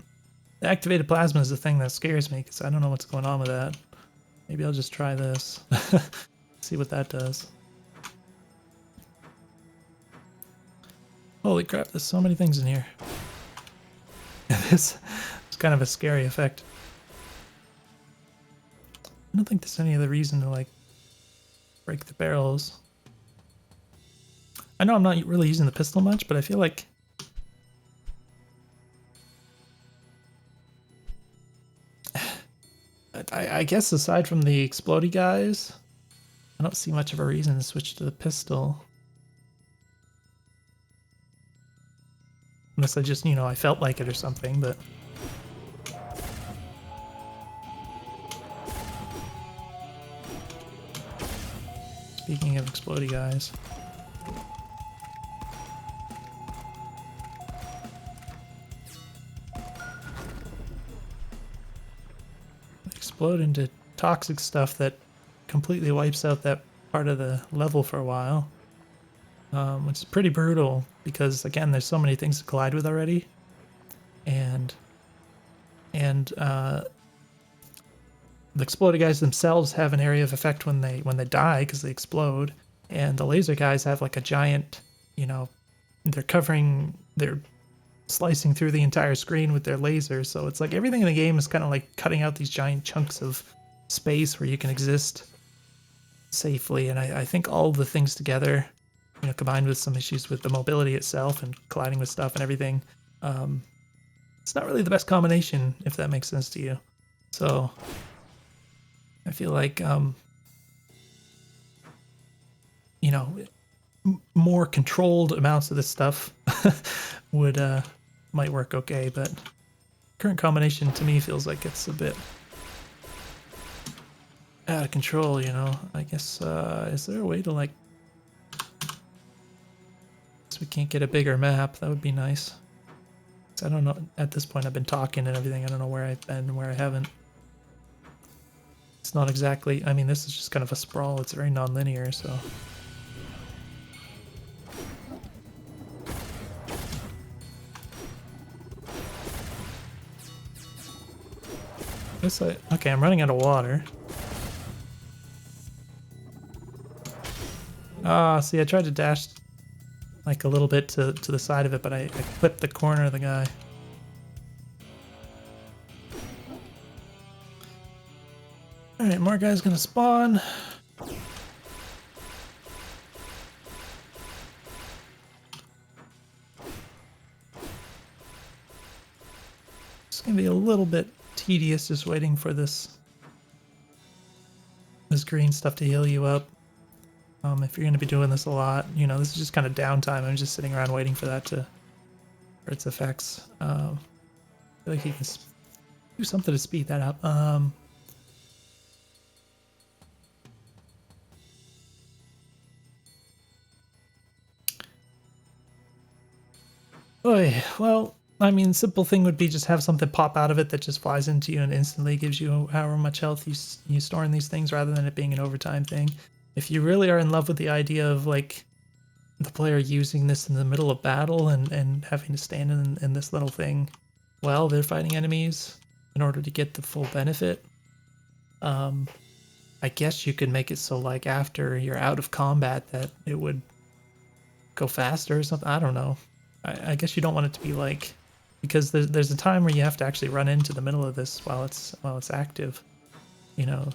The activated plasma is the thing that scares me, because I don't know what's going on with that. Maybe I'll just try this. See what that does. Holy crap, there's so many things in here. This is kind of a scary effect. I don't think there's any other reason to, like, break the barrels. I know I'm not really using the pistol much, but I feel like... I guess aside from the explodey guys, I don't see much of a reason to switch to the pistol. Unless I just, you know, I felt like it or something, but... Speaking of explodey guys... Explode into toxic stuff that completely wipes out that part of the level for a while. Which is pretty brutal, because again, there's so many things to collide with already. And the exploded guys themselves have an area of effect when they die, because they explode. And the laser guys have like a giant, you know, they're slicing through the entire screen with their lasers. So it's like everything in the game is kind of like cutting out these giant chunks of space where you can exist safely. And I think all the things together, you know, combined with some issues with the mobility itself and colliding with stuff and everything, it's not really the best combination, if that makes sense to you. So I feel like, you know, more controlled amounts of this stuff would might work okay, but current combination to me feels like it's a bit out of control, you know. I guess is there a way to like, so we can't get a bigger map? That would be nice. I don't know, at this point I've been talking and everything, I don't know where I've been and where I haven't. It's not exactly, I mean, this is just kind of a sprawl, it's very non-linear, so. Okay, I'm running out of water. Ah, see, I tried to dash like a little bit to the side of it, but I clipped the corner of the guy. Alright, more guys gonna spawn. It's gonna be a little bit tedious just waiting for this green stuff to heal you up. If you're gonna be doing this a lot, you know, this is just kind of downtime. I'm just sitting around waiting for that for its effects. I feel like you can do something to speed that up. Well, I mean, simple thing would be just have something pop out of it that just flies into you and instantly gives you however much health you store in these things, rather than it being an overtime thing. If you really are in love with the idea of like the player using this in the middle of battle and having to stand in this little thing while they're fighting enemies in order to get the full benefit, I guess you could make it so like after you're out of combat that it would go faster or something. I don't know. I guess you don't want it to be like, because there's a time where you have to actually run into the middle of this while it's active, you know.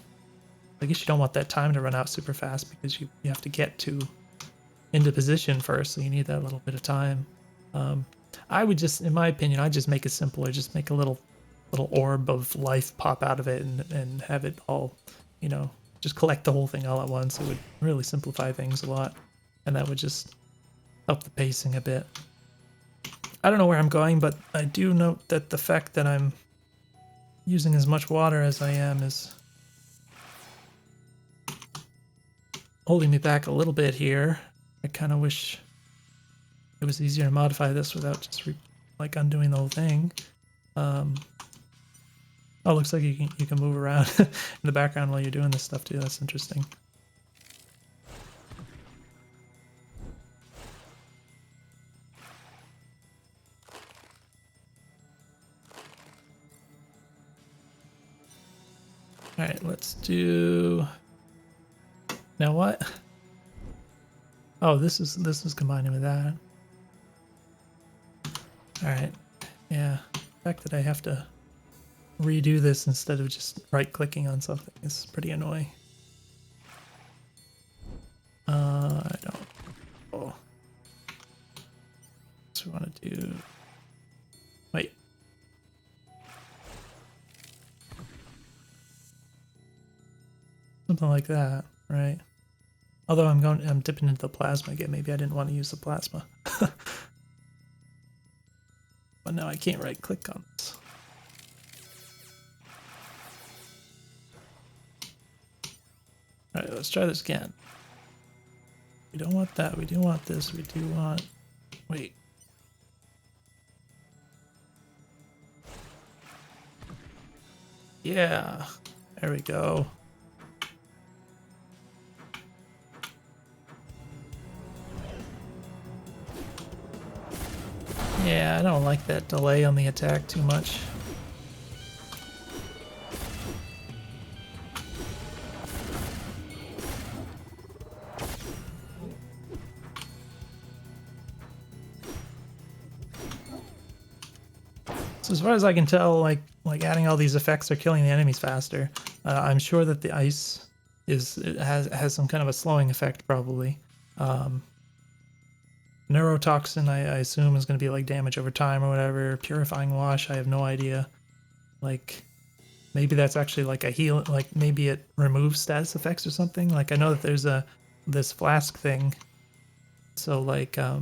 I guess you don't want that time to run out super fast because you have to get into position first, so you need that little bit of time. I would just, in my opinion, I'd just make it simpler. Just make a little orb of life pop out of it and have it all, you know, just collect the whole thing all at once. It would really simplify things a lot, and that would just up the pacing a bit. I don't know where I'm going, but I do note that the fact that I'm using as much water as I am is holding me back a little bit here. I kind of wish it was easier to modify this without just like undoing the whole thing. Oh, looks like you can move around in the background while you're doing this stuff too. That's interesting. All right, let's do. Now what? Oh, this is combining with that. All right, yeah. The fact that I have to redo this instead of just right-clicking on something is pretty annoying. I don't. Oh. So we want to do. Wait. Something like that, right? Although I'm dipping into the plasma again. Maybe I didn't want to use the plasma. But now I can't right click on this. Alright, let's try this again. We don't want that. We do want this. We do want. Wait. Yeah. There we go. Yeah, I don't like that delay on the attack too much. This as far as I can tell, like adding all these effects are killing the enemies faster. I'm sure that the ice has some kind of a slowing effect probably. Neurotoxin, I assume, is going to be like damage over time or whatever. Purifying wash, I have no idea. Like, maybe that's actually like a heal. Like maybe it removes status effects or something. Like I know that there's this flask thing. So like I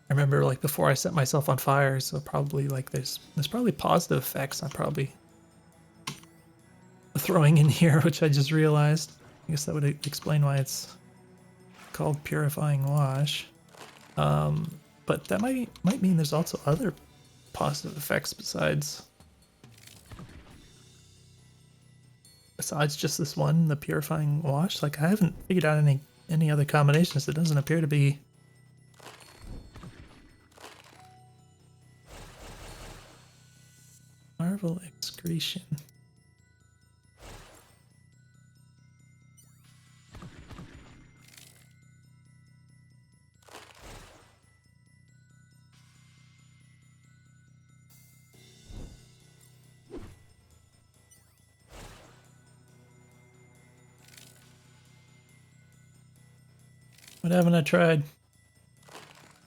remember like before I set myself on fire. So probably like there's probably positive effects. I'm probably throwing in here, which I just realized. I guess that would explain why it's called Purifying Wash. But that might mean there's also other positive effects besides just this one, the Purifying Wash. Like I haven't figured out any other combinations. It doesn't appear to be. Marvel Excretion. What haven't I tried?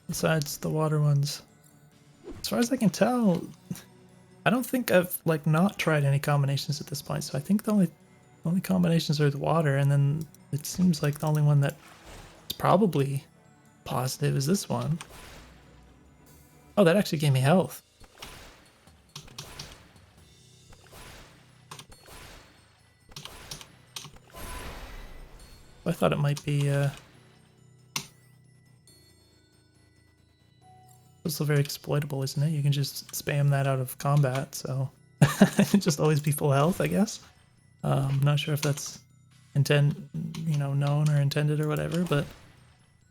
Besides the water ones. As far as I can tell, I don't think I've like not tried any combinations at this point. So I think the only combinations are the water, and then it seems like the only one that is probably positive is this one. Oh, that actually gave me health. I thought it might be also very exploitable, isn't it? You can just spam that out of combat, so just always be full health, I guess. I'm not sure if that's known or intended or whatever, but I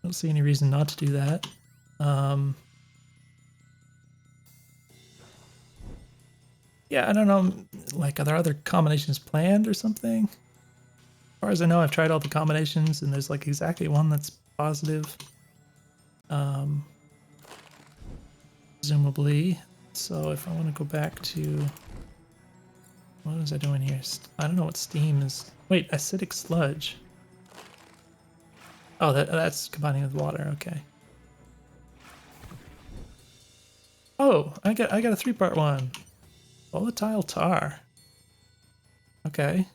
don't see any reason not to do that. Yeah, I don't know. Like, are there other combinations planned or something? As far as I know, I've tried all the combinations, and there's like exactly one that's positive. Presumably. So if I want to go back to... What was I doing here? I don't know what steam is. Wait, acidic sludge. Oh, that's combining with water. Okay. Oh, I got a 3-part one. Volatile tar. Okay.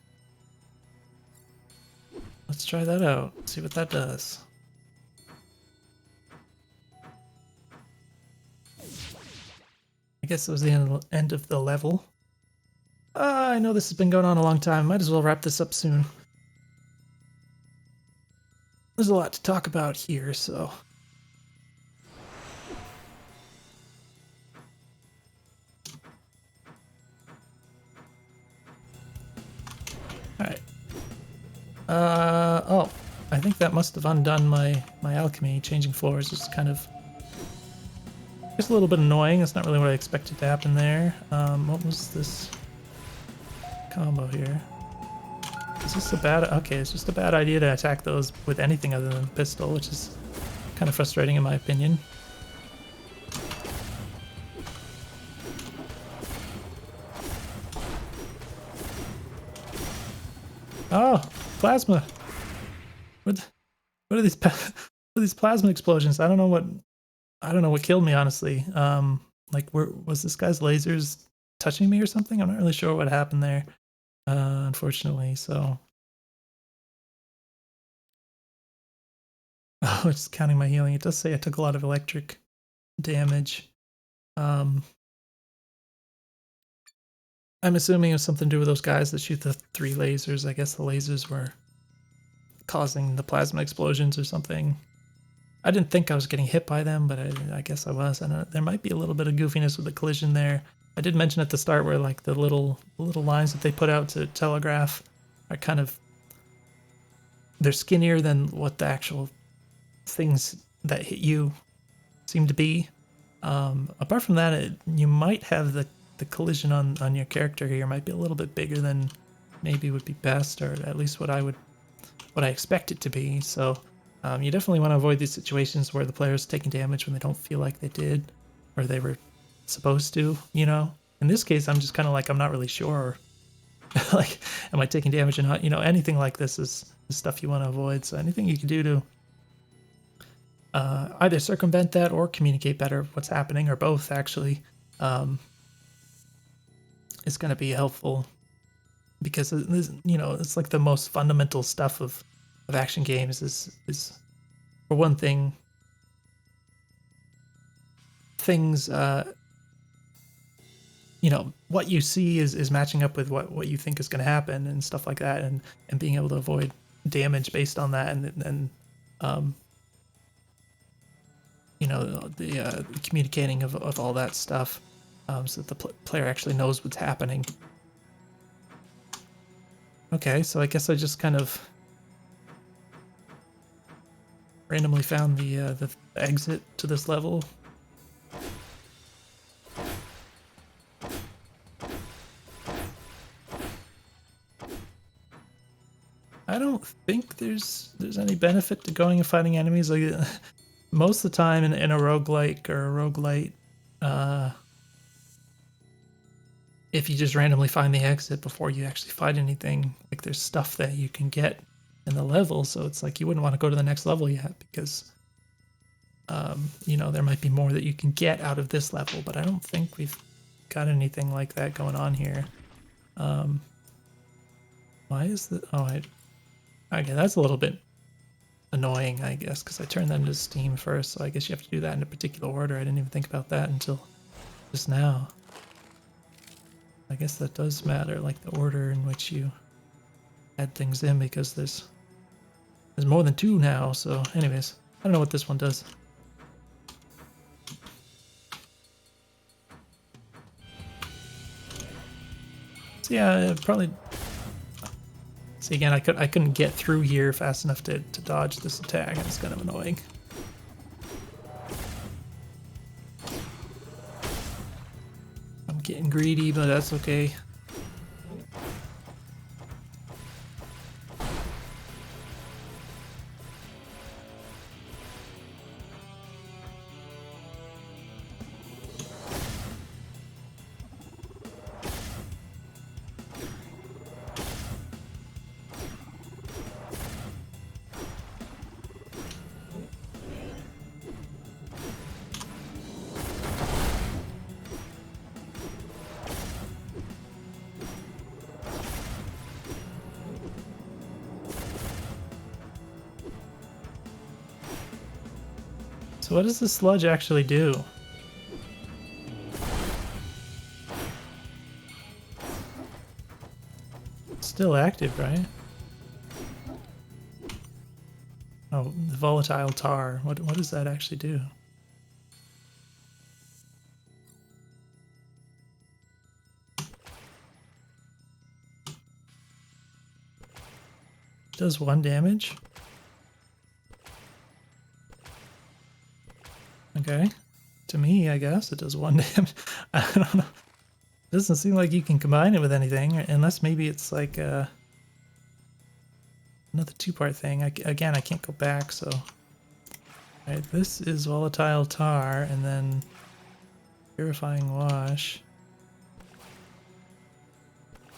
Let's try that out. See what that does. I guess it was the end of the level. I know this has been going on a long time. Might as well wrap this up soon. There's a lot to talk about here, so... Alright. Oh. I think that must have undone my alchemy. Changing floors is kind of... It's a little bit annoying. It's not really what I expected to happen there. What was this combo here? Is this a bad... Okay, it's just a bad idea to attack those with anything other than a pistol, which is kind of frustrating in my opinion. Oh, plasma! What are these plasma explosions? I don't know what killed me, honestly. Like, was this guy's lasers touching me or something? I'm not really sure what happened there, unfortunately. So, oh, it's counting my healing. It does say I took a lot of electric damage. I'm assuming it was something to do with those guys that shoot the 3 lasers. I guess the lasers were causing the plasma explosions or something. I didn't think I was getting hit by them, but I guess I was. And there might be a little bit of goofiness with the collision there. I did mention at the start where like the little lines that they put out to telegraph are kind of... They're skinnier than what the actual things that hit you seem to be. Apart from that, you might have the collision on your character here might be a little bit bigger than maybe would be best, or at least what I expect it to be. So you definitely want to avoid these situations where the player's taking damage when they don't feel like they did, or they were supposed to, you know? In this case, I'm just kind of like, I'm not really sure. Like, am I taking damage and not, you know, anything like this is stuff you want to avoid. So anything you can do to either circumvent that or communicate better what's happening, or both actually, is going to be helpful, because you know, it's like the most fundamental stuff of action games is for one thing, things you know, what you see is matching up with what you think is going to happen and stuff like that, and being able to avoid damage based on that, and um you know, the communicating of all that stuff, so that the player actually knows what's happening. Okay, so I guess I just kind of randomly found the exit to this level. I don't think there's any benefit to going and fighting enemies. Like, most of the time in a roguelike or a roguelite, if you just randomly find the exit before you actually fight anything, like, there's stuff that you can get in the level, so it's like you wouldn't want to go to the next level yet, because you know, there might be more that you can get out of this level, but I don't think we've got anything like that going on here. Why is the... okay, that's a little bit annoying, I guess, because I turned that into Steam first, so I guess you have to do that in a particular order. I didn't even think about that until just now. I guess that does matter, like the order in which you add things in, because there's more than 2 now. So anyways, I don't know what this one does. So yeah, probably... See, again, I couldn't get through here fast enough to dodge this attack. It's kind of annoying. I'm getting greedy, but that's okay. So what does the sludge actually do? It's still active, right? Oh, the volatile tar. What does that actually do? It does 1 damage? Okay. To me, I guess it does 1 damage. I don't know. It doesn't seem like you can combine it with anything, unless maybe it's like another 2-part thing. Again, I can't go back, so... Alright, this is volatile tar, and then purifying wash.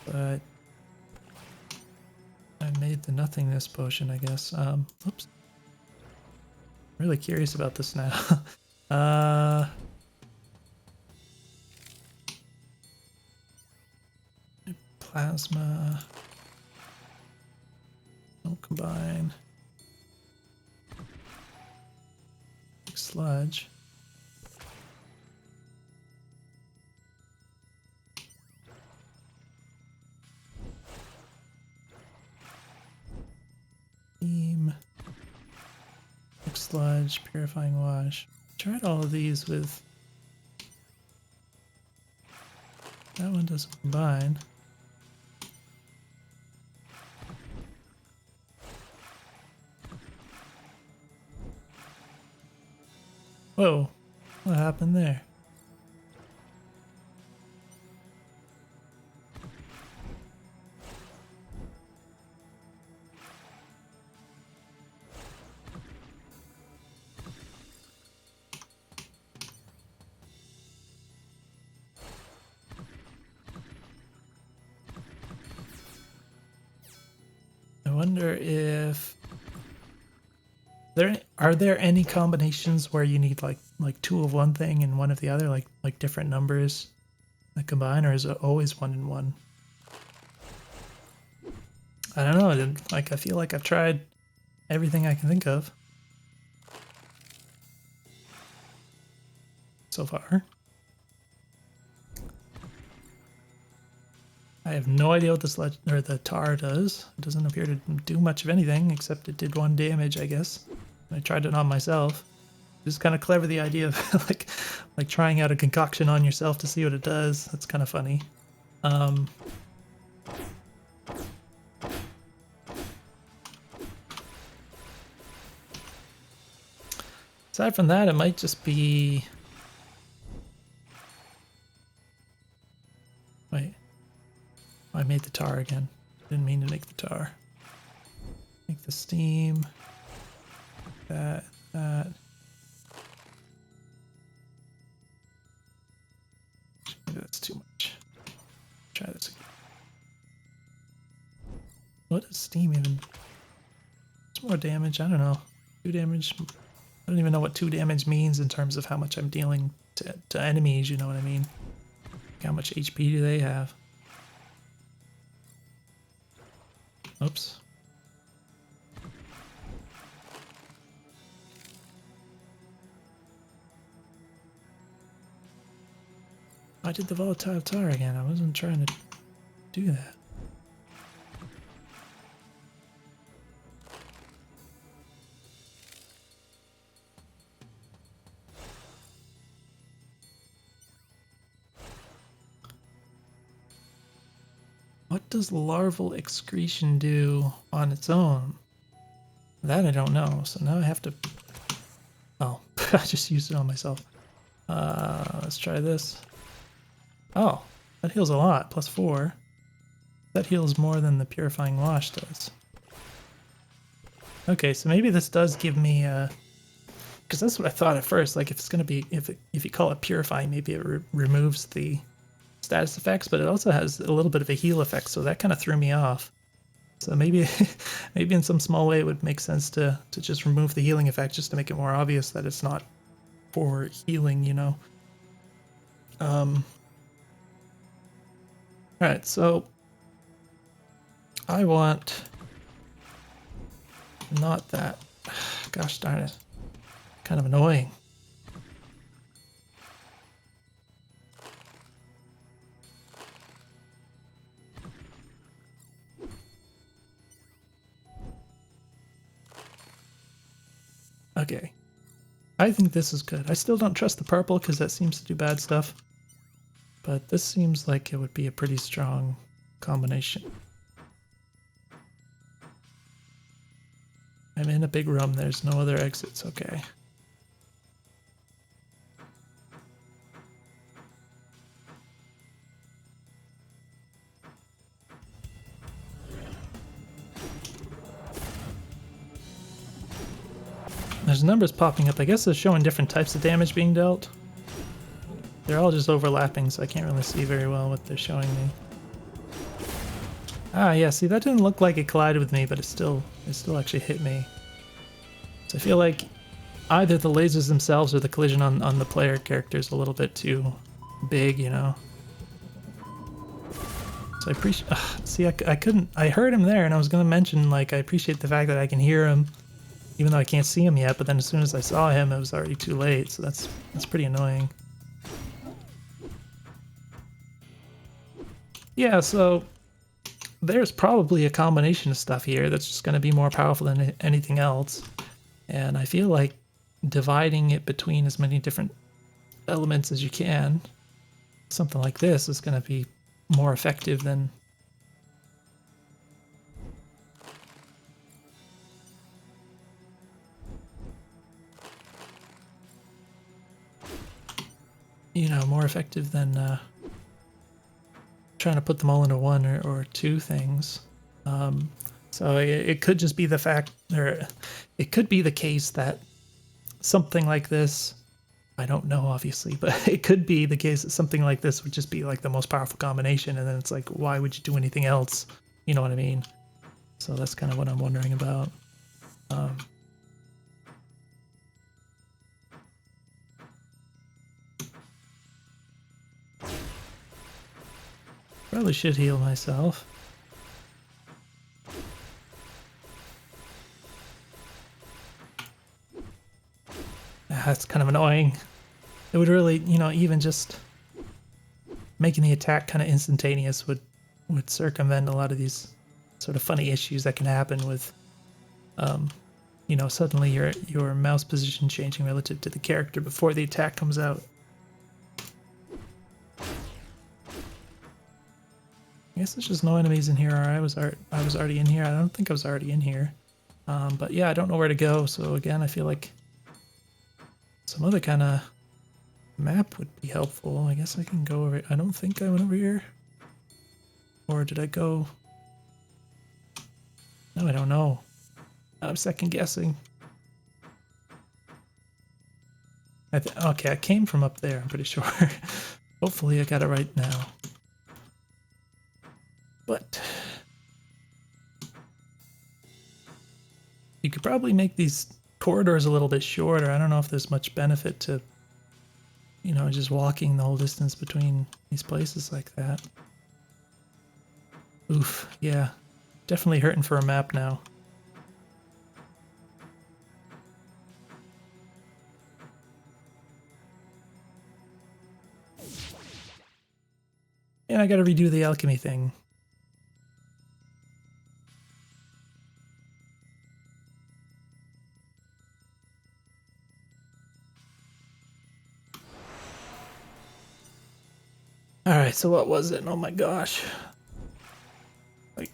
But I made the nothingness potion, I guess. Oops. I'm really curious about this now. Plasma. Don't combine. Sludge. Beam. Sludge. Purifying wash. Tried all of these with... That one doesn't combine. Whoa, what happened there? wonder if are there any combinations where you need like two of one thing and one of the other, like different numbers that combine, or is it always one and one? I don't know. Like I feel like I've tried everything I can think of so far. I have no idea what this the tar does. It doesn't appear to do much of anything, except it did 1 damage, I guess. I tried it on myself. It's kind of clever, the idea of like trying out a concoction on yourself to see what it does. That's kind of funny. Aside from that, it might just be... Wait. I made the tar again. Didn't mean to make the tar. Make the steam. That. Maybe that's too much. Try this again. What does steam even... It's more damage, I don't know. 2 damage. I don't even know what 2 damage means in terms of how much I'm dealing to enemies, you know what I mean? Like how much HP do they have? Oops. I did the volatile tar again. I wasn't trying to do that. What does larval excretion do on its own? That I don't know. So now I have to... Oh, I just used it on myself. Let's try this. Oh, that heals a lot. +4. That heals more than the purifying wash does. Okay, so maybe this does give me because that's what I thought at first. Like if it's gonna be, if you call it purifying, maybe it removes the status effects, but it also has a little bit of a heal effect, so that kind of threw me off. So maybe maybe in some small way it would make sense to just remove the healing effect, just to make it more obvious that it's not for healing, you know. Alright, so I want not that. Gosh darn it. Kind of annoying. Okay. I think this is good. I still don't trust the purple because that seems to do bad stuff. But this seems like it would be a pretty strong combination. I'm in a big room. There's no other exits. Okay. There's numbers popping up. I guess they're showing different types of damage being dealt. They're all just overlapping, so I can't really see very well what they're showing me. Ah, yeah, see, that didn't look like it collided with me, but it still actually hit me. So I feel like either the lasers themselves or the collision on the player character is a little bit too big, you know? So I appreciate... see, I couldn't... I heard him there, and I was going to mention, like, I appreciate the fact that I can hear him, even though I can't see him yet, but then as soon as I saw him, it was already too late, so that's pretty annoying. Yeah, so there's probably a combination of stuff here that's just going to be more powerful than anything else. And I feel like dividing it between as many different elements as you can, something like this is going to be more effective than... you know, more effective than trying to put them all into one or two things. So it could just be the fact, or it could be the case that something like this, I don't know obviously, but it could be the case that something like this would just be like the most powerful combination, and then it's like, why would you do anything else? You know what I mean? So that's kind of what I'm wondering about. Probably should heal myself. That's kind of annoying. It would really, you know, even just making the attack kind of instantaneous would circumvent a lot of these sort of funny issues that can happen with, you know, suddenly your mouse position changing relative to the character before the attack comes out. I guess there's just no enemies in here. Or I was already in here. I don't think I was already in here. But yeah, I don't know where to go. So again, I feel like some other kind of map would be helpful. I guess I can go over. I don't think I went over here. Or did I go? No, I don't know. I'm second guessing. Okay, I came from up there, I'm pretty sure. Hopefully I got it right now. But you could probably make these corridors a little bit shorter. I don't know if there's much benefit to, you know, just walking the whole distance between these places like that. Oof, yeah. Definitely hurting for a map now. And I gotta redo the alchemy thing. Alright, so what was it? Oh my gosh. Like,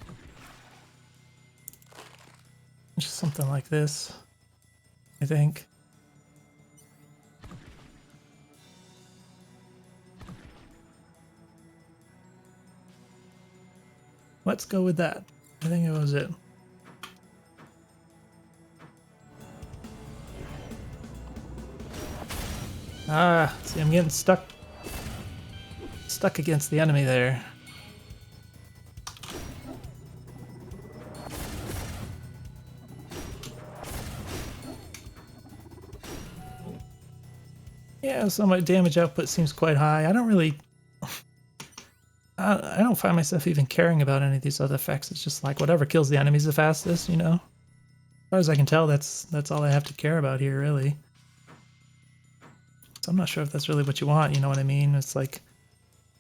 just something like this, I think. Let's go with that. I think it was it. Ah, see, I'm getting stuck against the enemy there. Yeah, so my damage output seems quite high. I don't really... I don't find myself even caring about any of these other effects. It's just like whatever kills the enemies the fastest, you know? As far as I can tell, that's all I have to care about here, really. So I'm not sure if that's really what you want, you know what I mean? It's like,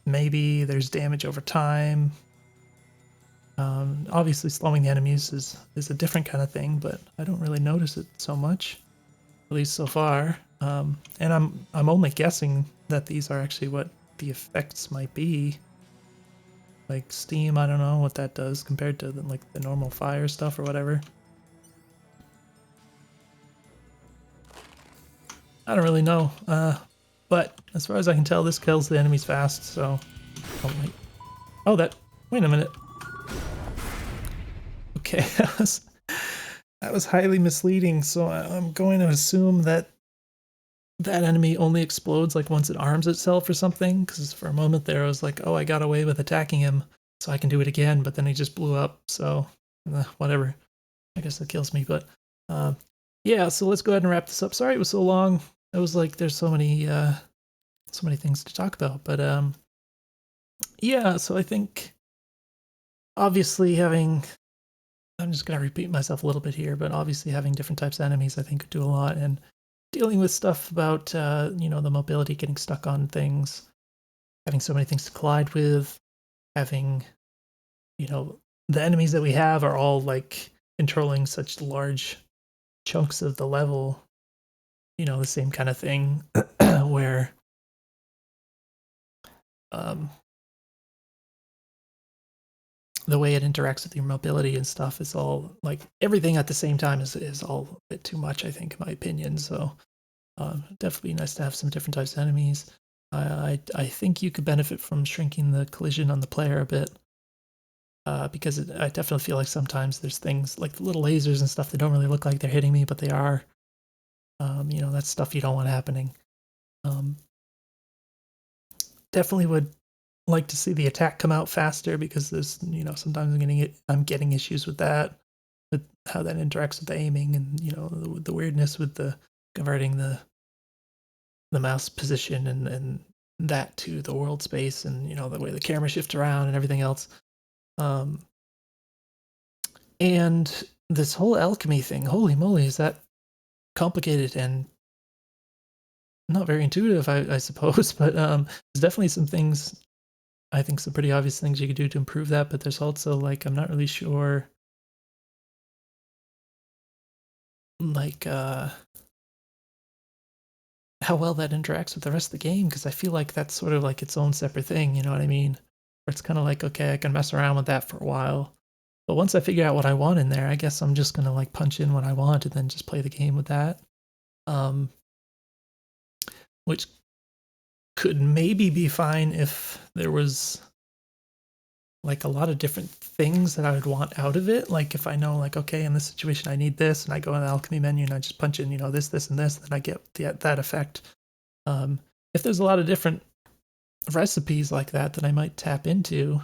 maybe there's damage over time. Obviously slowing the enemies is a different kind of thing, but I don't really notice it so much, at least so far. And I'm only guessing that these are actually what the effects might be. Like steam, I don't know what that does compared to like the normal fire stuff or whatever. I don't really know. But as far as I can tell, this kills the enemies fast. So, oh wait, oh wait a minute. Okay, that was highly misleading. So I'm going to assume that that enemy only explodes like once it arms itself or something, because for a moment there I was like, oh, I got away with attacking him so I can do it again, but then he just blew up, so whatever. I guess that kills me, but yeah, so let's go ahead and wrap this up. Sorry it was so long. It was like there's so many things to talk about, but yeah, so I think obviously having, I'm just going to repeat myself a little bit here, but obviously having different types of enemies I think could do a lot, and dealing with stuff about, you know, the mobility, getting stuck on things, having so many things to collide with, having, you know, the enemies that we have are all like controlling such large chunks of the level, you know, the same kind of thing where the way it interacts with your mobility and stuff is all like everything at the same time is all a bit too much, I think, in my opinion. So definitely nice to have some different types of enemies. I think you could benefit from shrinking the collision on the player a bit, because I definitely feel like sometimes there's things like the little lasers and stuff that don't really look like they're hitting me, but they are. You know, that's stuff you don't want happening. Definitely would like to see the attack come out faster because there's, sometimes I'm getting issues with that, with how that interacts with the aiming and, the weirdness with the converting the mouse position and that to the world space and, the way the camera shifts around and everything else. Um, and this whole alchemy thing, holy moly, is that complicated and not very intuitive, I suppose. But there's definitely some things, I think some pretty obvious things you could do to improve that. But there's also like I'm not really sure like how well that interacts with the rest of the game because I feel like that's sort of like its own separate thing. You know what I mean? Where it's kind of like okay, I can mess around with that for a while. But once I figure out what I want in there, I guess I'm just gonna like punch in what I want and then just play the game with that. Um, which could maybe be fine if there was like a lot of different things that I would want out of it. Like if I know like, okay, in this situation I need this and I go in the alchemy menu and I just punch in, this, and this, then I get that effect. If there's a lot of different recipes like that that I might tap into,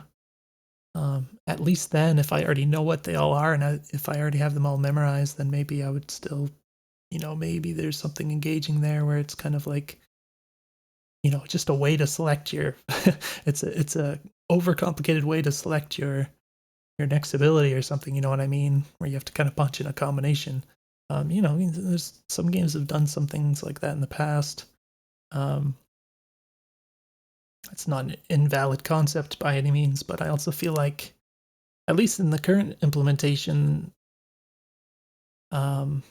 at least then if I already know what they all are and if I already have them all memorized, then maybe I would still, maybe there's something engaging there where it's kind of like, just a way to select your it's a overcomplicated way to select your next ability or something, you know what I mean? Where you have to kind of punch in a combination. There's some games have done some things like that in the past. Um, it's not an invalid concept by any means, but I also feel like, at least in the current implementation, um,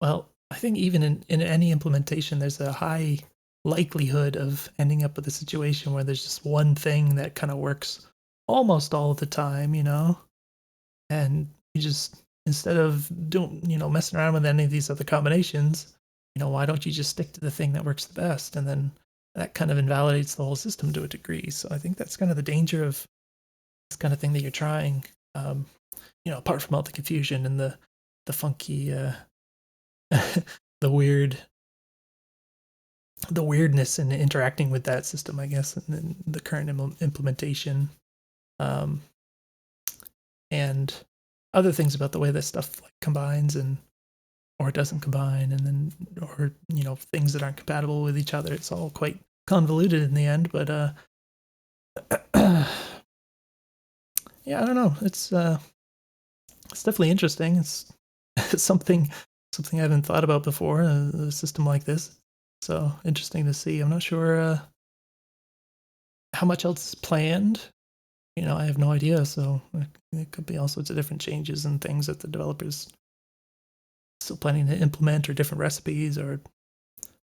well, I think even in any implementation, there's a high likelihood of ending up with a situation where there's just one thing that kind of works almost all of the time, and you just instead of doing messing around with any of these other combinations, why don't you just stick to the thing that works the best, and then that kind of invalidates the whole system to a degree. So I think that's kind of the danger of this kind of thing that you're trying, um, apart from all the confusion and the funky the weird the weirdness in interacting with that system, I guess, in the current implementation. um, and other things about the way that stuff like combines and or it doesn't combine, and then or things that aren't compatible with each other. It's all quite convoluted in the end, but yeah, I don't know. It's definitely interesting. It's it's something I haven't thought about before. A system like this, so interesting to see. I'm not sure how much else is planned. I have no idea. So it could be all sorts of different changes and things that the developers still planning to implement, or different recipes, or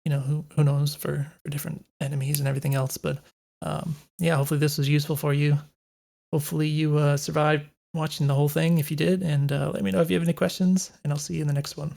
who knows for different enemies and everything else. But yeah, hopefully this was useful for you. Hopefully you survived watching the whole thing if you did, and let me know if you have any questions, and I'll see you in the next one.